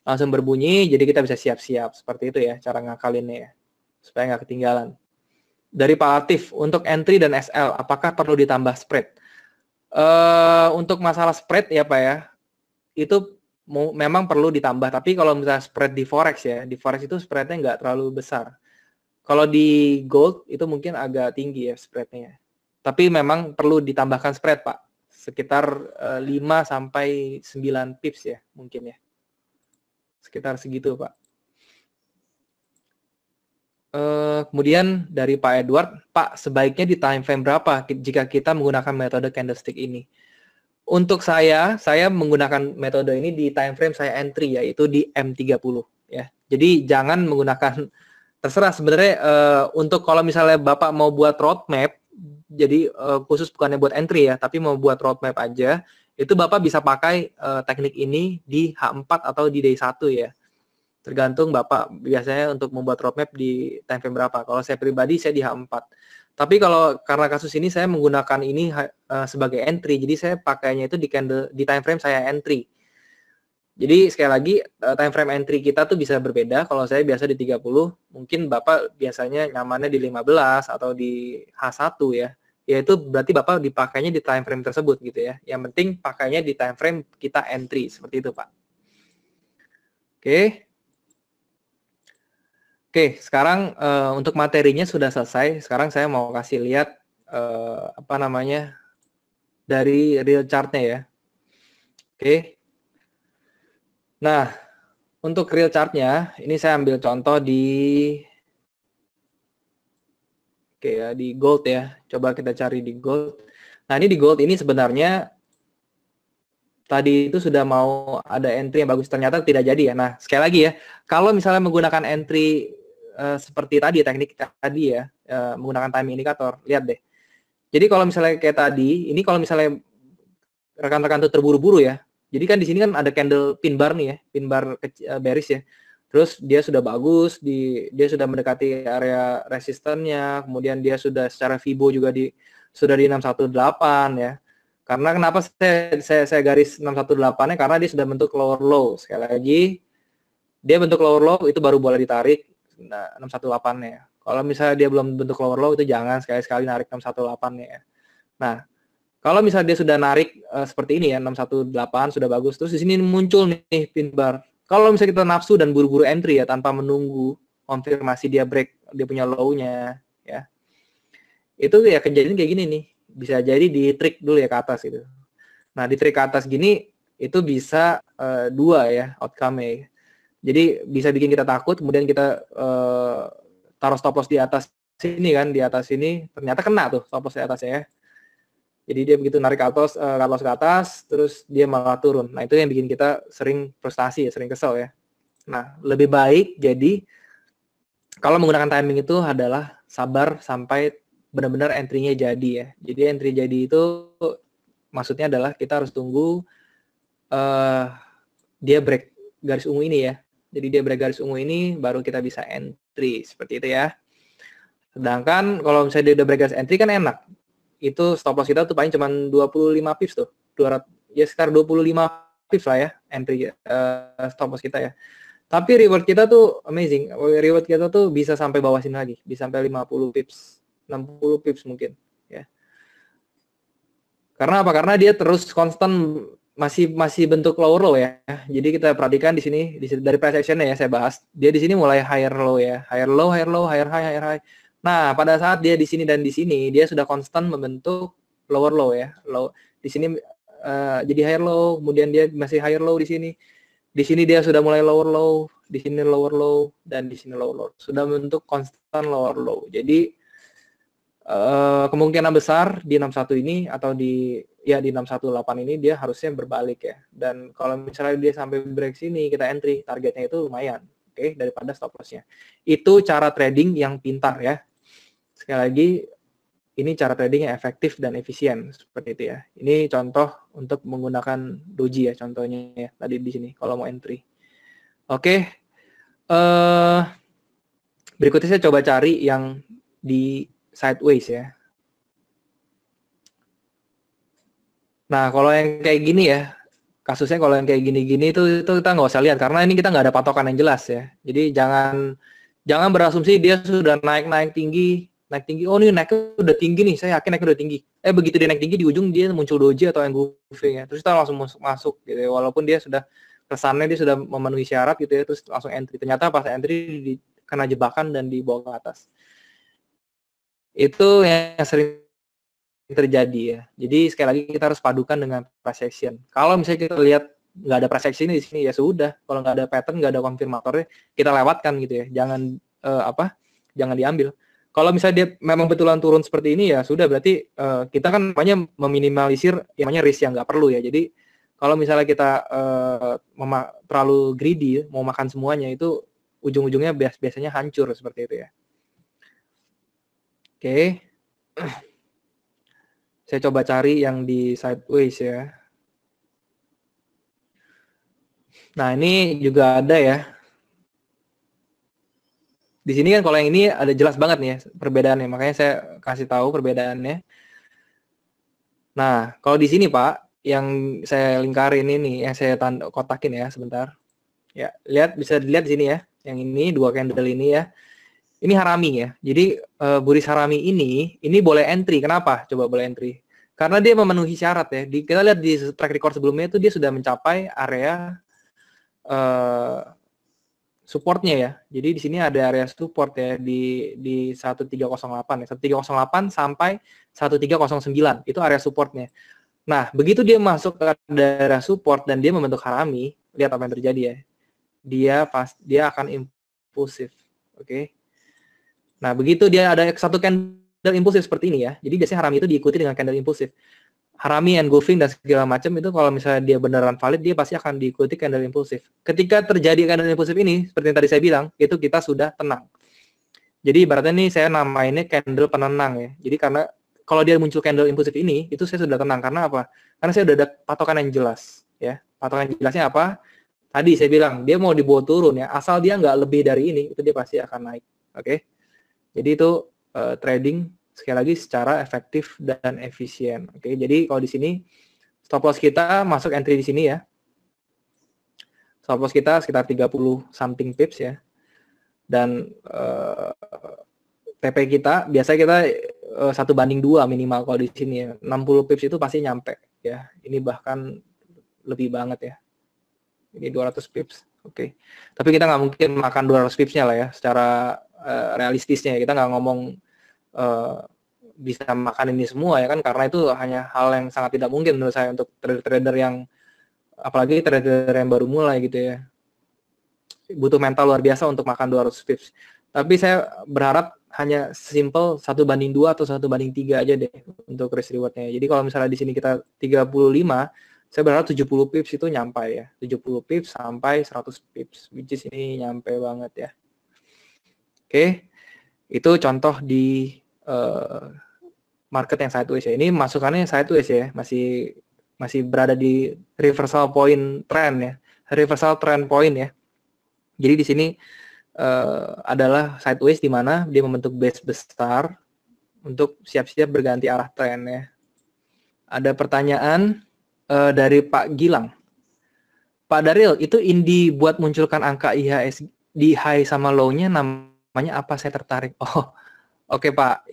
Speaker 1: Langsung berbunyi, jadi kita bisa siap-siap. Seperti itu ya cara ngakalinnya ya, supaya nggak ketinggalan. Dari Pak Latif, untuk entry dan SL, apakah perlu ditambah spread? Untuk masalah spread ya Pak ya, itu memang perlu ditambah. Tapi kalau misalnya spread di forex ya, di forex itu spreadnya nggak terlalu besar. Kalau di gold itu mungkin agak tinggi ya spreadnya. Tapi memang perlu ditambahkan spread Pak, sekitar 5-9 pips ya mungkin ya. Sekitar segitu Pak. Kemudian dari Pak Edward, Pak sebaiknya di time frame berapa jika kita menggunakan metode candlestick ini? Untuk saya menggunakan metode ini di time frame saya entry, yaitu di M30 ya. Jadi jangan menggunakan, terserah sebenarnya untuk kalau misalnya Bapak mau buat roadmap, jadi khusus bukannya buat entry ya, tapi mau buat roadmap aja, itu Bapak bisa pakai teknik ini di H4 atau di day 1 ya. Tergantung Bapak biasanya untuk membuat roadmap di time frame berapa. Kalau saya pribadi saya di H4. Tapi kalau karena kasus ini saya menggunakan ini sebagai entry, jadi saya pakainya itu di time frame saya entry. Jadi sekali lagi time frame entry kita tuh bisa berbeda. Kalau saya biasa di 30, mungkin Bapak biasanya nyamannya di 15 atau di H1 ya. Yaitu berarti Bapak dipakainya di time frame tersebut gitu ya. Yang penting pakainya di time frame kita entry seperti itu, Pak. Oke. Oke, sekarang untuk materinya sudah selesai. Sekarang saya mau kasih lihat apa namanya dari real chart-nya ya. Oke. Nah, untuk real chart-nya, ini saya ambil contoh di ya di gold ya. Coba kita cari di gold. Nah, ini di gold ini sebenarnya tadi itu sudah mau ada entry yang bagus, ternyata tidak jadi ya. Nah, sekali lagi ya, kalau misalnya menggunakan entry seperti tadi teknik tadi ya, menggunakan time indikator, lihat deh. Jadi kalau misalnya kayak tadi, ini kalau misalnya rekan-rekan tuh terburu-buru ya. Jadi kan di sini kan ada candle pin bar nih ya, pin bar bearish ya. Terus dia sudah bagus, dia sudah mendekati area resistennya, kemudian dia sudah secara Fibo juga sudah di 618 ya. Karena kenapa saya garis 618-nya, karena dia sudah bentuk lower low. Sekali lagi, dia bentuk lower low itu baru boleh ditarik 618-nya. Kalau misalnya dia belum bentuk lower low itu jangan sekali-sekali narik 618-nya ya. Nah, kalau misalnya dia sudah narik seperti ini ya, 618 sudah bagus, terus di sini muncul nih pin bar. Kalau misalnya kita nafsu dan buru-buru entry ya tanpa menunggu konfirmasi dia break, dia punya low-nya ya. Itu ya kejadian kayak gini nih. Bisa jadi di trik dulu ya ke atas gitu. Nah, di trik ke atas gini itu bisa dua ya outcome-nya. Jadi bisa bikin kita takut, kemudian kita taruh stop loss di atas sini kan, di atas sini ternyata kena tuh stop loss di atas ya. Jadi dia begitu narik cut loss ke atas, terus dia malah turun. Nah, itu yang bikin kita sering frustasi ya, sering kesel ya. Nah, lebih baik jadi kalau menggunakan timing itu adalah sabar sampai benar-benar entry-nya jadi ya. Jadi entry jadi itu maksudnya adalah kita harus tunggu dia break garis ungu ini ya. Jadi dia break garis ungu ini baru kita bisa entry seperti itu ya. Sedangkan kalau misalnya dia udah break garis entry kan enak. Itu stop loss kita tuh paling cuma 25 pips tuh. 200 ya sekitar 25 pips lah ya entry stop loss kita ya. Tapi reward kita tuh amazing. Reward kita tuh bisa sampai bawah sini lagi, bisa sampai 50 pips, 60 pips mungkin ya. Karena apa? Karena dia terus konstan masih bentuk lower low ya. Jadi kita perhatikan di sini dari price action-nya ya saya bahas. Dia di sini mulai higher low ya. Higher low, higher high, higher high. Nah, pada saat dia di sini dan di sini, dia sudah konstan membentuk lower low ya. Low di sini jadi higher low, kemudian dia masih higher low di sini. Di sini dia sudah mulai lower low, di sini lower low, dan di sini lower low. Sudah membentuk konstan lower low. Jadi kemungkinan besar di 61 ini atau di 618 ini dia harusnya berbalik ya. Dan kalau misalnya dia sampai break sini, kita entry, targetnya itu lumayan, oke, daripada stop loss-nya. Itu cara trading yang pintar ya. Sekali lagi, ini cara trading yang efektif dan efisien seperti itu ya. Ini contoh untuk menggunakan doji ya, contohnya ya tadi di sini kalau mau entry. Oke. Berikutnya saya coba cari yang di sideways ya. Nah, kalau yang kayak gini ya, kasusnya kalau yang kayak gini-gini itu kita nggak usah lihat karena ini kita nggak ada patokan yang jelas ya. Jadi jangan berasumsi dia sudah naik tinggi. Oh ini naiknya udah tinggi nih, saya yakin naiknya udah tinggi. Begitu dia naik tinggi di ujung dia muncul doji atau engulfing ya. Terus kita langsung masuk gitu ya. Walaupun dia sudah kesannya dia sudah memenuhi syarat gitu ya, terus langsung entry. Ternyata pas entry kena jebakan dan dibawa ke atas. Itu yang sering terjadi ya. Jadi sekali lagi kita harus padukan dengan price action. Kalau misalnya kita lihat nggak ada price action di sini ya sudah. Kalau nggak ada pattern, nggak ada konfirmatornya, kita lewatkan gitu ya. Jangan diambil. Kalau misalnya dia memang betulan turun seperti ini ya sudah berarti kita kan namanya meminimalisir yang namanya risk yang nggak perlu ya. Jadi kalau misalnya kita terlalu greedy mau makan semuanya itu ujung-ujungnya biasanya hancur seperti itu ya. Oke. Saya coba cari yang di sideways ya. Nah, ini juga ada ya. Di sini kan kalau yang ini ada jelas banget nih ya perbedaannya, makanya saya kasih tahu perbedaannya. Nah, kalau di sini Pak, yang saya lingkarin ini, yang saya kotakin ya sebentar. Ya, lihat, bisa dilihat di sini ya. Yang ini dua candle ini ya. Ini harami ya. Jadi Buris harami ini boleh entry. Kenapa? Coba boleh entry. Karena dia memenuhi syarat ya. Kita lihat di track record sebelumnya itu dia sudah mencapai area supportnya ya. Jadi di sini ada area support ya di 1308 ya. 1308 sampai 1309 itu area supportnya. Nah, begitu dia masuk ke daerah support dan dia membentuk harami, lihat apa yang terjadi ya. Dia akan impulsif. Oke. Nah, begitu dia ada satu candle impulsif seperti ini ya. Jadi biasanya harami itu diikuti dengan candle impulsif. Harami, engulfing dan segala macam itu kalau misalnya dia beneran valid, dia pasti akan diikuti candle impulsif. Ketika terjadi candle impulsif ini, seperti yang tadi saya bilang, itu kita sudah tenang. Jadi ibaratnya nih saya namainnya candle penenang ya. Jadi karena kalau dia muncul candle impulsif ini, itu saya sudah tenang. Karena apa? Karena saya sudah ada patokan yang jelas ya. Patokan yang jelasnya apa? Tadi saya bilang, dia mau dibawa turun ya. Asal dia nggak lebih dari ini, itu dia pasti akan naik. Oke? Jadi itu trading sekali lagi secara efektif dan efisien. Oke, jadi kalau di sini stop loss kita masuk entry di sini ya. Stop loss kita sekitar 30 something pips ya. Dan TP kita biasanya kita 1:2 minimal kalau di sini ya. 60 pips itu pasti nyampe ya. Ini bahkan lebih banget ya. Ini 200 pips. Oke. Tapi kita nggak mungkin makan 200 pipsnya lah ya secara realistisnya. Kita nggak ngomong bisa makan ini semua ya kan, karena itu hanya hal yang sangat tidak mungkin menurut saya untuk trader-trader yang apalagi trader yang baru mulai gitu ya. Butuh mental luar biasa untuk makan 200 pips. Tapi saya berharap hanya simple 1:2 atau 1:3 aja deh untuk risk rewardnya. Jadi kalau misalnya di sini kita 35, saya berharap 70 pips itu nyampe ya. 70 pips sampai 100 pips, which is ini nyampe banget ya. Oke, itu contoh di market yang sideways ya. Ini masukannya sideways ya, masih berada di reversal point trend ya, reversal trend point ya. Jadi di sini adalah sideways di mana dia membentuk base besar untuk siap-siap berganti arah trend ya. Ada pertanyaan dari Pak Gilang. Pak Daril, itu Indi buat munculkan angka IHS di high sama low-nya namanya apa? Saya tertarik. Oh, oke Pak.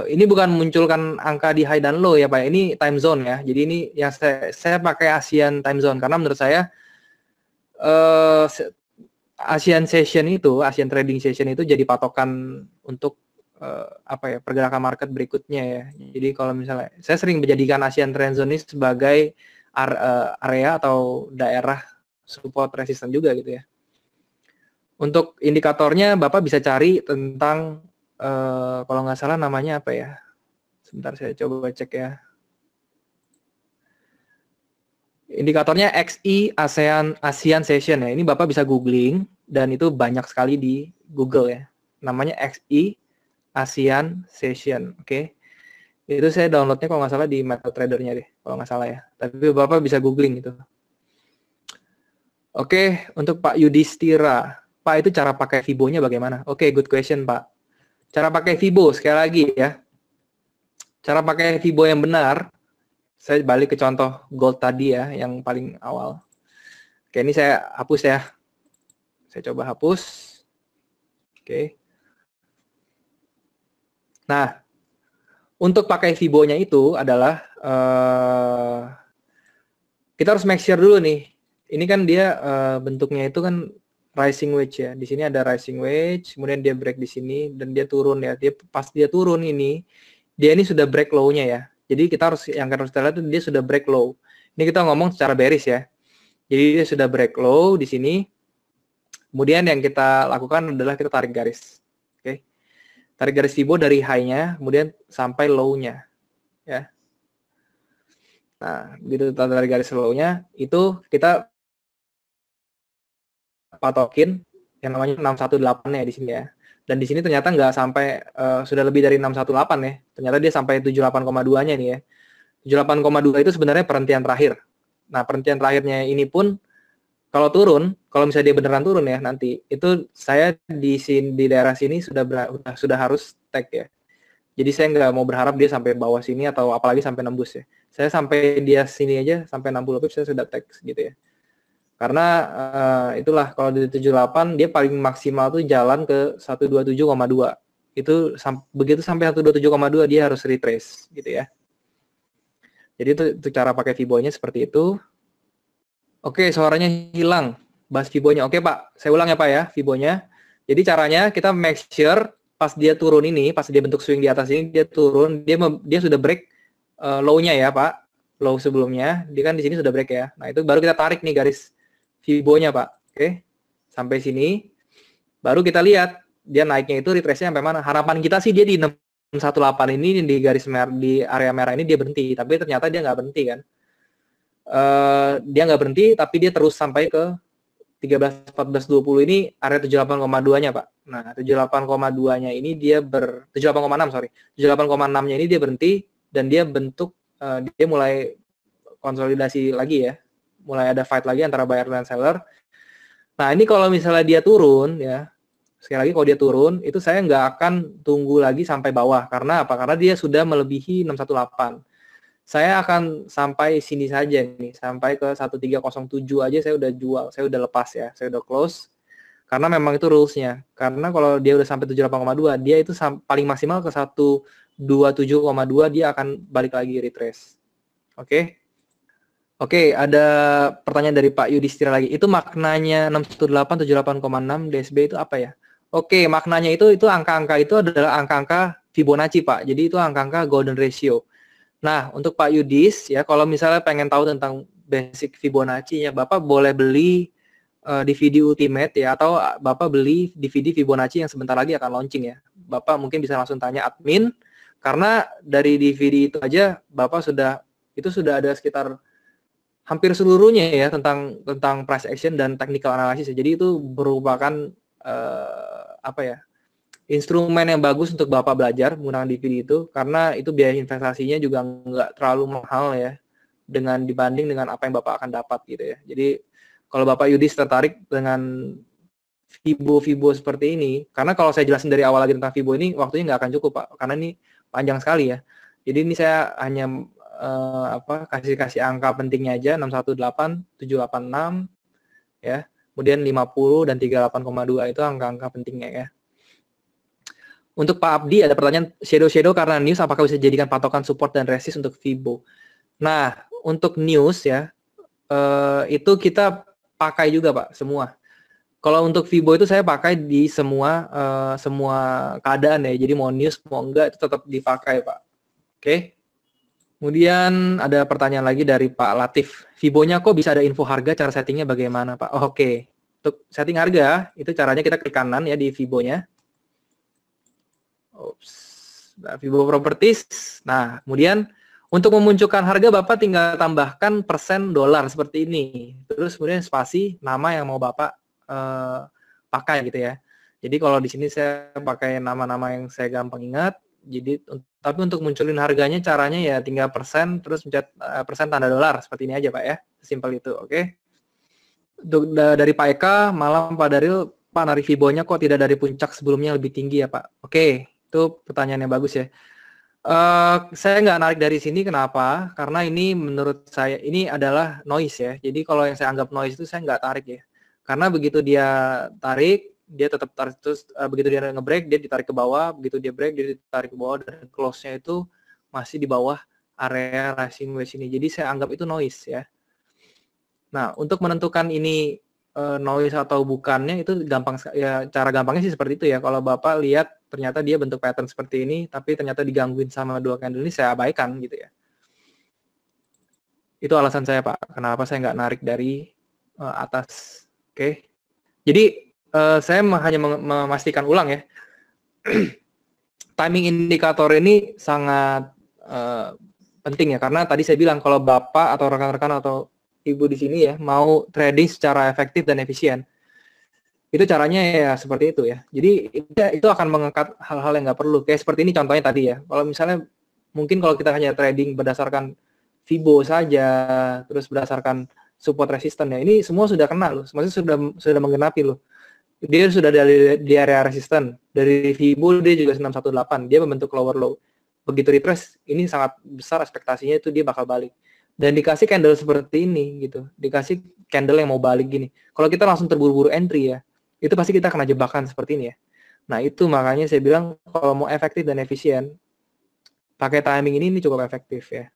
Speaker 1: Ini bukan munculkan angka di high dan low ya Pak. Ini time zone ya. Jadi ini yang saya pakai ASEAN time zone karena menurut saya ASEAN session itu, ASEAN trading session itu jadi patokan untuk pergerakan market berikutnya ya. Jadi kalau misalnya saya sering menjadikan ASEAN trend zone ini sebagai area atau daerah support resistance juga gitu ya. Untuk indikatornya Bapak bisa cari tentang kalau nggak salah namanya apa ya? Sebentar saya coba cek ya. Indikatornya XI ASEAN Session ya. Ini Bapak bisa googling dan itu banyak sekali di Google ya. Namanya XI ASEAN Session. Oke. Itu saya downloadnya kalau nggak salah di MetaTrader-nya deh. Kalau nggak salah ya. Tapi Bapak bisa googling itu. Oke, untuk Pak Yudhistira. Pak, itu cara pakai Fibo-nya bagaimana? Oke, good question Pak. Cara pakai Fibo, sekali lagi ya. Cara pakai Fibo yang benar, saya balik ke contoh gold tadi ya, yang paling awal. Oke, ini saya hapus ya. Saya coba hapus. Oke. Nah, untuk pakai Fibo-nya itu adalah, kita harus make sure dulu nih. Ini kan dia bentuknya itu kan rising wedge ya. Di sini ada rising wedge, kemudian dia break di sini dan dia turun ya. Pas dia turun ini, dia ini sudah break low-nya ya. Jadi kita harus kita lihat itu dia sudah break low. Ini kita ngomong secara bearish ya. Jadi dia sudah break low di sini. Kemudian yang kita lakukan adalah kita tarik garis. Oke. Tarik garis Fibo dari high-nya kemudian sampai low-nya ya. Nah, begitu tarik garis low-nya itu kita patokin yang namanya 618 ya di sini ya. Dan di sini ternyata nggak sampai sudah lebih dari 618 ya. Ternyata dia sampai 78,2-nya nih ya. 78,2 itu sebenarnya perhentian terakhir. Nah, perhentian terakhirnya ini pun Kalau turun, kalau misalnya dia beneran turun ya nanti, itu saya di sini di daerah sini sudah harus take ya. Jadi saya nggak mau berharap dia sampai bawah sini atau apalagi sampai nembus ya. Saya sampai dia sini aja sampai 60 pips saya sudah take gitu ya. Karena itulah kalau di 78 dia paling maksimal tuh jalan ke 127,2. Itu begitu sampai 127,2 dia harus retrace gitu ya. Jadi itu cara pakai Fibo-nya seperti itu. Oke, suaranya hilang. Bahas Fibo-nya. Oke, Pak. Saya ulang ya, Pak ya, Fibo-nya. Jadi caranya kita make sure pas dia turun ini, pas dia bentuk swing di atas ini, dia turun, dia sudah break low-nya ya, Pak. Low sebelumnya, dia kan di sini sudah break ya. Nah, itu baru kita tarik nih garis Fibo-nya, Pak. Oke. Sampai sini. Baru kita lihat dia naiknya itu retrace-nya sampai mana. Harapan kita sih dia di 618 ini di garis merah, di area merah ini dia berhenti, tapi ternyata dia nggak berhenti kan. Dia nggak berhenti, tapi dia terus sampai ke 13, 14, 20 ini area 78,2-nya, Pak. Nah, 78,2-nya ini dia 78,6, sorry. 78,6-nya ini dia berhenti, dan dia bentuk, dia mulai konsolidasi lagi ya. Mulai ada fight lagi antara buyer dan seller. Nah, ini kalau misalnya dia turun, ya, sekali lagi kalau dia turun, itu saya nggak akan tunggu lagi sampai bawah. Karena apa? Karena dia sudah melebihi 618. Saya akan sampai sini saja nih, sampai ke 1307 aja saya udah jual, saya udah lepas ya, saya udah close. Karena memang itu rules-nya. Karena kalau dia udah sampai 78,2, dia itu paling maksimal ke 127,2 dia akan balik lagi retrace. Oke. Oke, ada pertanyaan dari Pak Yudhistira lagi. Itu maknanya 618 78,6 DSB itu apa ya? Oke, maknanya itu angka-angka itu adalah angka-angka Fibonacci, Pak. Jadi itu angka-angka golden ratio. Nah, untuk Pak Yudis, ya kalau misalnya pengen tahu tentang basic Fibonacci, ya Bapak boleh beli DVD Ultimate ya, atau Bapak beli DVD Fibonacci yang sebentar lagi akan launching ya. Bapak mungkin bisa langsung tanya admin, karena dari DVD itu aja Bapak sudah ada sekitar hampir seluruhnya ya tentang price action dan technical analysis ya. Jadi itu merupakan apa ya? Instrumen yang bagus untuk Bapak belajar menggunakan DVD itu, karena itu biaya investasinya juga nggak terlalu mahal ya, dibanding dengan apa yang Bapak akan dapat gitu ya. Jadi kalau Bapak Yudis tertarik dengan Fibo seperti ini, karena kalau saya jelasin dari awal lagi tentang Fibo ini, waktunya nggak akan cukup, Pak, karena ini panjang sekali ya. Jadi ini saya hanya kasih angka pentingnya aja, 618, 786 ya, kemudian 50 dan 38,2 itu angka-angka pentingnya ya. Untuk Pak Abdi ada pertanyaan, shadow karena news apakah bisa dijadikan patokan support dan resist untuk Fibo? Nah, untuk news ya, itu kita pakai juga Pak, semua. Kalau untuk Fibo itu saya pakai di semua keadaan ya, jadi mau news mau enggak itu tetap dipakai Pak. Oke. Kemudian ada pertanyaan lagi dari Pak Latif, Fibonya kok bisa ada info harga, cara settingnya bagaimana Pak? Oke. Untuk setting harga, itu caranya kita klik kanan ya di Fibonya. Nah, Fibo Properties. Nah, kemudian untuk memunculkan harga Bapak tinggal tambahkan persen dolar seperti ini. Terus kemudian spasi nama yang mau Bapak pakai gitu ya. Jadi kalau di sini saya pakai nama-nama yang saya gampang ingat. Jadi tapi untuk munculin harganya caranya ya tinggal persen terus pencet persen tanda dolar seperti ini aja Pak ya. Simpel itu, oke. Dari Pak Eka, malam Pak Daril, Pak narik Fibonya kok tidak dari puncak sebelumnya lebih tinggi ya Pak? Oke. Itu pertanyaan yang bagus ya. Saya nggak narik dari sini, kenapa? Karena ini menurut saya, ini adalah noise ya. Jadi kalau yang saya anggap noise itu saya nggak tarik ya. Karena begitu dia tarik, dia tetap tarik terus, begitu dia nge-break, dia ditarik ke bawah, begitu dia break, dia ditarik ke bawah, dan close-nya itu masih di bawah area rising wedge ini. Jadi saya anggap itu noise ya. Nah, untuk menentukan ini noise atau bukannya itu gampang ya, cara gampangnya sih seperti itu ya. Kalau Bapak lihat ternyata dia bentuk pattern seperti ini tapi ternyata digangguin sama dua candle ini, saya abaikan gitu ya. Itu alasan saya Pak, kenapa saya nggak narik dari atas. Oke. Jadi saya hanya memastikan ulang ya. Timing indikator ini sangat penting ya, karena tadi saya bilang kalau Bapak atau rekan-rekan atau Ibu di sini ya mau trading secara efektif dan efisien, itu caranya ya seperti itu ya. Jadi itu akan mengangkat hal-hal yang nggak perlu. Kayak seperti ini contohnya tadi ya. Kalau misalnya mungkin kalau kita hanya trading berdasarkan Fibo saja, terus berdasarkan support resistance ya. Ini semua sudah kena loh, maksudnya sudah menggenapi loh. Dia sudah di area resisten. Dari Fibo dia juga 618, dia membentuk lower low. Begitu retrace, ini sangat besar ekspektasinya itu dia bakal balik. Dan dikasih candle seperti ini gitu, dikasih candle yang mau balik gini. Kalau kita langsung terburu-buru entry ya, itu pasti kita kena jebakan seperti ini ya. Nah itu makanya saya bilang kalau mau efektif dan efisien, pakai timing ini cukup efektif ya.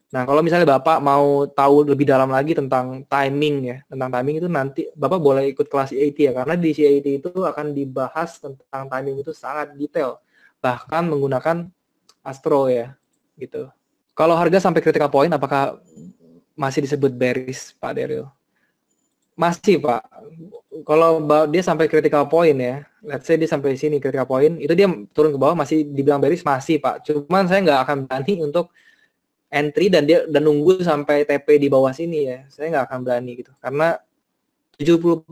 Speaker 1: Nah, kalau misalnya Bapak mau tahu lebih dalam lagi tentang timing ya, tentang timing itu nanti Bapak boleh ikut kelas CAT ya, karena di CAT itu akan dibahas tentang timing itu sangat detail, bahkan menggunakan Astro ya, gitu. Kalau harga sampai critical point, apakah masih disebut bearish, Pak Daryl? Masih, Pak. Kalau dia sampai critical point ya, let's say dia sampai sini critical point, itu dia turun ke bawah masih dibilang bearish, masih Pak. Cuman saya nggak akan berani untuk entry dan nunggu sampai TP di bawah sini ya. Saya nggak akan berani gitu. Karena 70%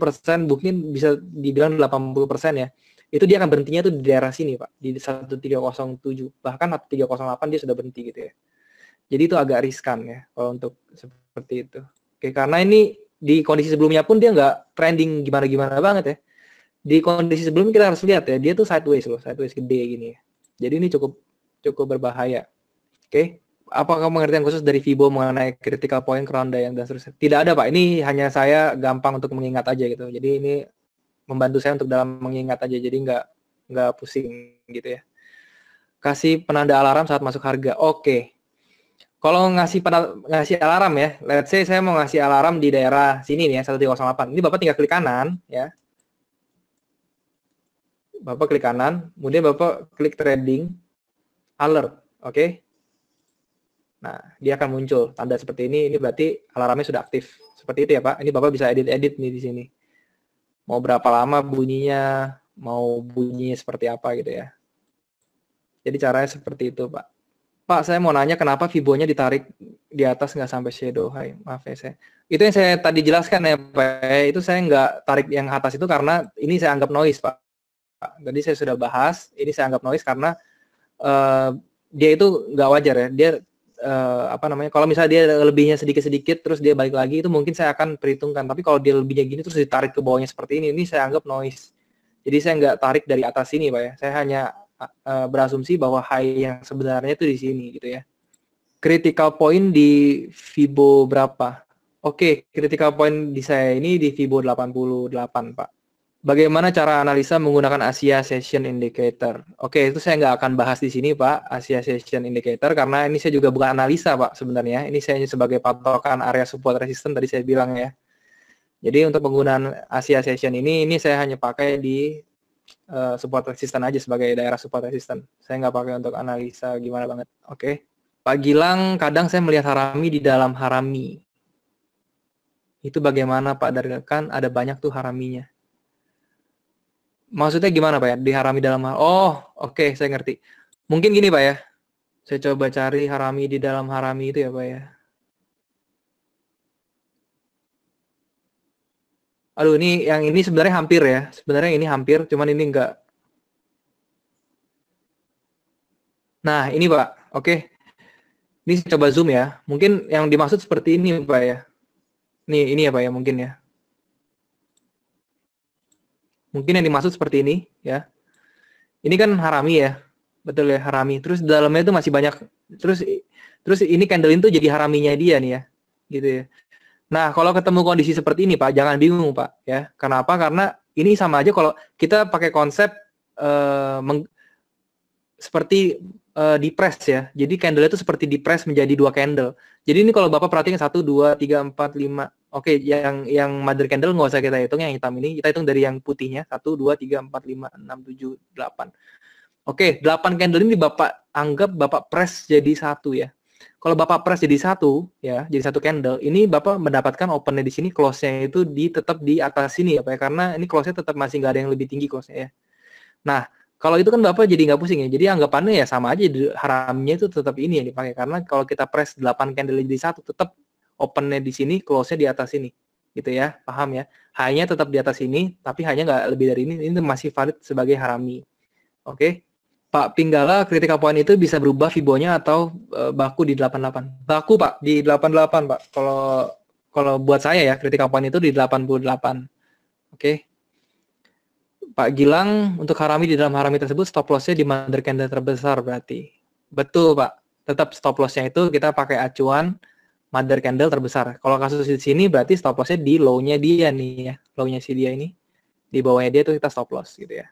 Speaker 1: mungkin bisa dibilang 80% ya. Itu dia akan berhentinya tuh di daerah sini, Pak. Di 1307. Bahkan 1308 dia sudah berhenti gitu ya. Jadi itu agak riskan ya kalau untuk seperti itu. Oke, karena ini di kondisi sebelumnya pun dia nggak trending gimana-gimana banget ya. Di kondisi sebelumnya kita harus lihat ya, dia tuh sideways loh, sideways gede gini ya. Jadi ini cukup berbahaya. Oke. Apakah pengertian khusus dari Fibo mengenai critical point, Ronda yang dan seterusnya? Tidak ada, Pak. Ini hanya saya gampang untuk mengingat aja gitu. Jadi ini membantu saya untuk dalam mengingat aja. Jadi nggak pusing gitu ya. Kasih penanda alarm saat masuk harga. Oke. Kalau ngasih alarm ya, let's say saya mau ngasih alarm di daerah sini nih ya, 1308. Ini Bapak tinggal klik kanan ya. Bapak klik kanan, kemudian Bapak klik trading alert. Oke. Nah, dia akan muncul tanda seperti ini berarti alarmnya sudah aktif. Seperti itu ya, Pak. Ini Bapak bisa edit nih di sini. Mau berapa lama bunyinya, mau bunyinya seperti apa gitu ya. Jadi caranya seperti itu, Pak. Pak, saya mau nanya kenapa Fibonya ditarik di atas nggak sampai shadow high? Maaf ya, itu yang saya tadi jelaskan ya, Pak. Itu saya nggak tarik yang atas itu karena ini saya anggap noise, Pak. Tadi saya sudah bahas, ini saya anggap noise karena dia itu nggak wajar ya. Dia kalau misalnya dia lebihnya sedikit-sedikit terus dia balik lagi itu mungkin saya akan perhitungkan, tapi kalau dia lebihnya gini terus ditarik ke bawahnya seperti ini saya anggap noise. Jadi saya nggak tarik dari atas sini, Pak ya. Saya hanya berasumsi bahwa high yang sebenarnya itu di sini gitu ya. Critical point di Fibo berapa? Oke, critical point di saya ini di Fibo 88, Pak. Bagaimana cara analisa menggunakan Asia Session Indicator? Oke, itu saya nggak akan bahas di sini, Pak, Asia Session Indicator, karena ini saya juga bukan analisa, Pak, sebenarnya. Ini saya sebagai patokan area support resistance, tadi saya bilang ya. Jadi untuk penggunaan Asia Session ini saya hanya pakai di support resistance aja sebagai daerah support resistance. Saya nggak pakai untuk analisa gimana banget. Oke. Pak Gilang, kadang saya melihat harami di dalam harami. Itu bagaimana, Pak? Dari kan ada banyak tuh haraminya. Maksudnya gimana, Pak ya? Diharami dalam oke, saya ngerti. Mungkin gini, Pak ya. Saya coba cari harami di dalam harami itu ya, Pak ya. Aduh, yang ini sebenarnya hampir ya. Sebenarnya ini hampir, cuman ini enggak. Nah, ini, Pak. Oke. Ini saya coba zoom ya. Mungkin yang dimaksud seperti ini, Pak ya. Nih, ini ya, Pak ya, mungkin ya. Mungkin yang dimaksud seperti ini ya. Ini kan harami ya. Betul ya, harami. Terus di dalamnya itu masih banyak. Terus ini candle itu jadi haraminya dia nih ya. Gitu ya. Nah, kalau ketemu kondisi seperti ini, Pak, jangan bingung, Pak, ya. Kenapa? Karena ini sama aja kalau kita pakai konsep seperti depress ya. Jadi candle itu seperti depress menjadi dua candle. Jadi ini kalau Bapak perhatikan 1, 2, 3, 4, 5. Oke, yang mother candle nggak usah kita hitung, yang hitam ini kita hitung dari yang putihnya. 1, 2, 3, 4, 5, 6, 7, 8. Oke, 8 candle ini Bapak anggap Bapak press jadi satu ya. Kalau Bapak press jadi satu ya, jadi satu candle, ini Bapak mendapatkan opennya di sini, close-nya itu tetap di atas sini ya, Pak ya, karena ini close-nya tetap masih nggak ada yang lebih tinggi close-nya ya. Nah, kalau itu kan Bapak jadi nggak pusing ya. Jadi anggapannya ya sama aja, haramnya itu tetap ini yang dipakai, karena kalau kita press 8 candle jadi satu, tetap opennya di sini, close-nya di atas sini. Gitu ya, paham ya? High-nya tetap di atas ini, tapi high-nya nggak lebih dari ini masih valid sebagai harami. Oke? Pak Pinggala, critical point itu bisa berubah Fibonya atau baku di 88? Baku, Pak, di 88, Pak. Kalau buat saya ya, critical point itu di 88. Oke. Pak Gilang, untuk harami di dalam harami tersebut stop loss-nya di mother candle terbesar berarti. Betul, Pak. Tetap stop loss-nya itu kita pakai acuan mother candle terbesar. Kalau kasus di sini berarti stop loss-nya di low-nya dia nih ya. Low-nya si dia ini. Di bawahnya dia itu kita stop loss gitu ya.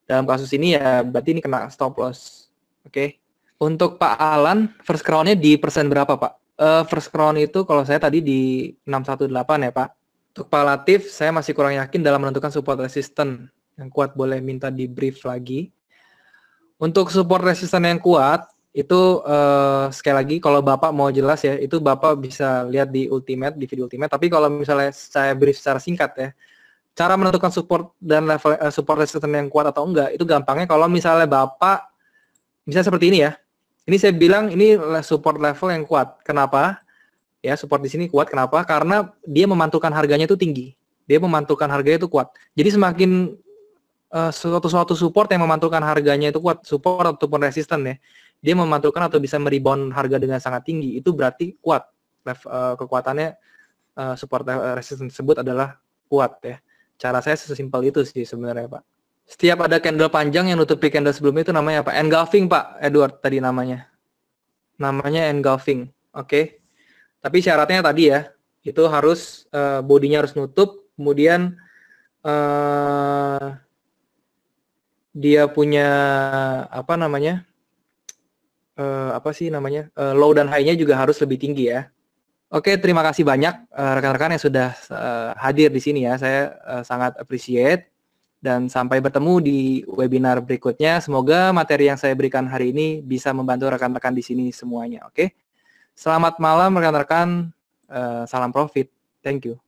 Speaker 1: Dalam kasus ini ya berarti ini kena stop loss. Oke. Untuk Pak Alan, first crown-nya di persen berapa, Pak? First crown itu kalau saya tadi di 618 ya, Pak. Untuk Pak Latif, saya masih kurang yakin dalam menentukan support resistance. Yang kuat boleh minta di brief lagi. Untuk support resistance yang kuat, itu sekali lagi kalau Bapak mau jelas ya, itu Bapak bisa lihat di Ultimate, di video Ultimate. Tapi kalau misalnya saya brief secara singkat ya, cara menentukan support dan level support resistance yang kuat atau enggak, itu gampangnya kalau misalnya Bapak, misalnya seperti ini ya, ini saya bilang ini support level yang kuat. Kenapa? Ya, support di sini kuat. Kenapa? Karena dia memantulkan harganya itu tinggi. Dia memantulkan harganya itu kuat. Jadi semakin suatu support yang memantulkan harganya itu kuat, support ataupun resisten ya, dia memantulkan atau bisa merebound harga dengan sangat tinggi, itu berarti kuat. Kekuatannya support resisten tersebut adalah kuat ya. Cara saya sesimpel itu sih sebenarnya, Pak. Setiap ada candle panjang yang nutupi candle sebelumnya itu namanya apa? Engulfing, Pak Edward tadi namanya. Namanya engulfing. Oke. Tapi syaratnya tadi ya, itu harus bodinya harus nutup, kemudian dia punya apa namanya, low dan high-nya juga harus lebih tinggi ya. Oke, terima kasih banyak rekan-rekan yang sudah hadir di sini ya. Saya sangat appreciate dan sampai bertemu di webinar berikutnya. Semoga materi yang saya berikan hari ini bisa membantu rekan-rekan di sini semuanya. Oke, selamat malam rekan-rekan. Salam profit. Thank you.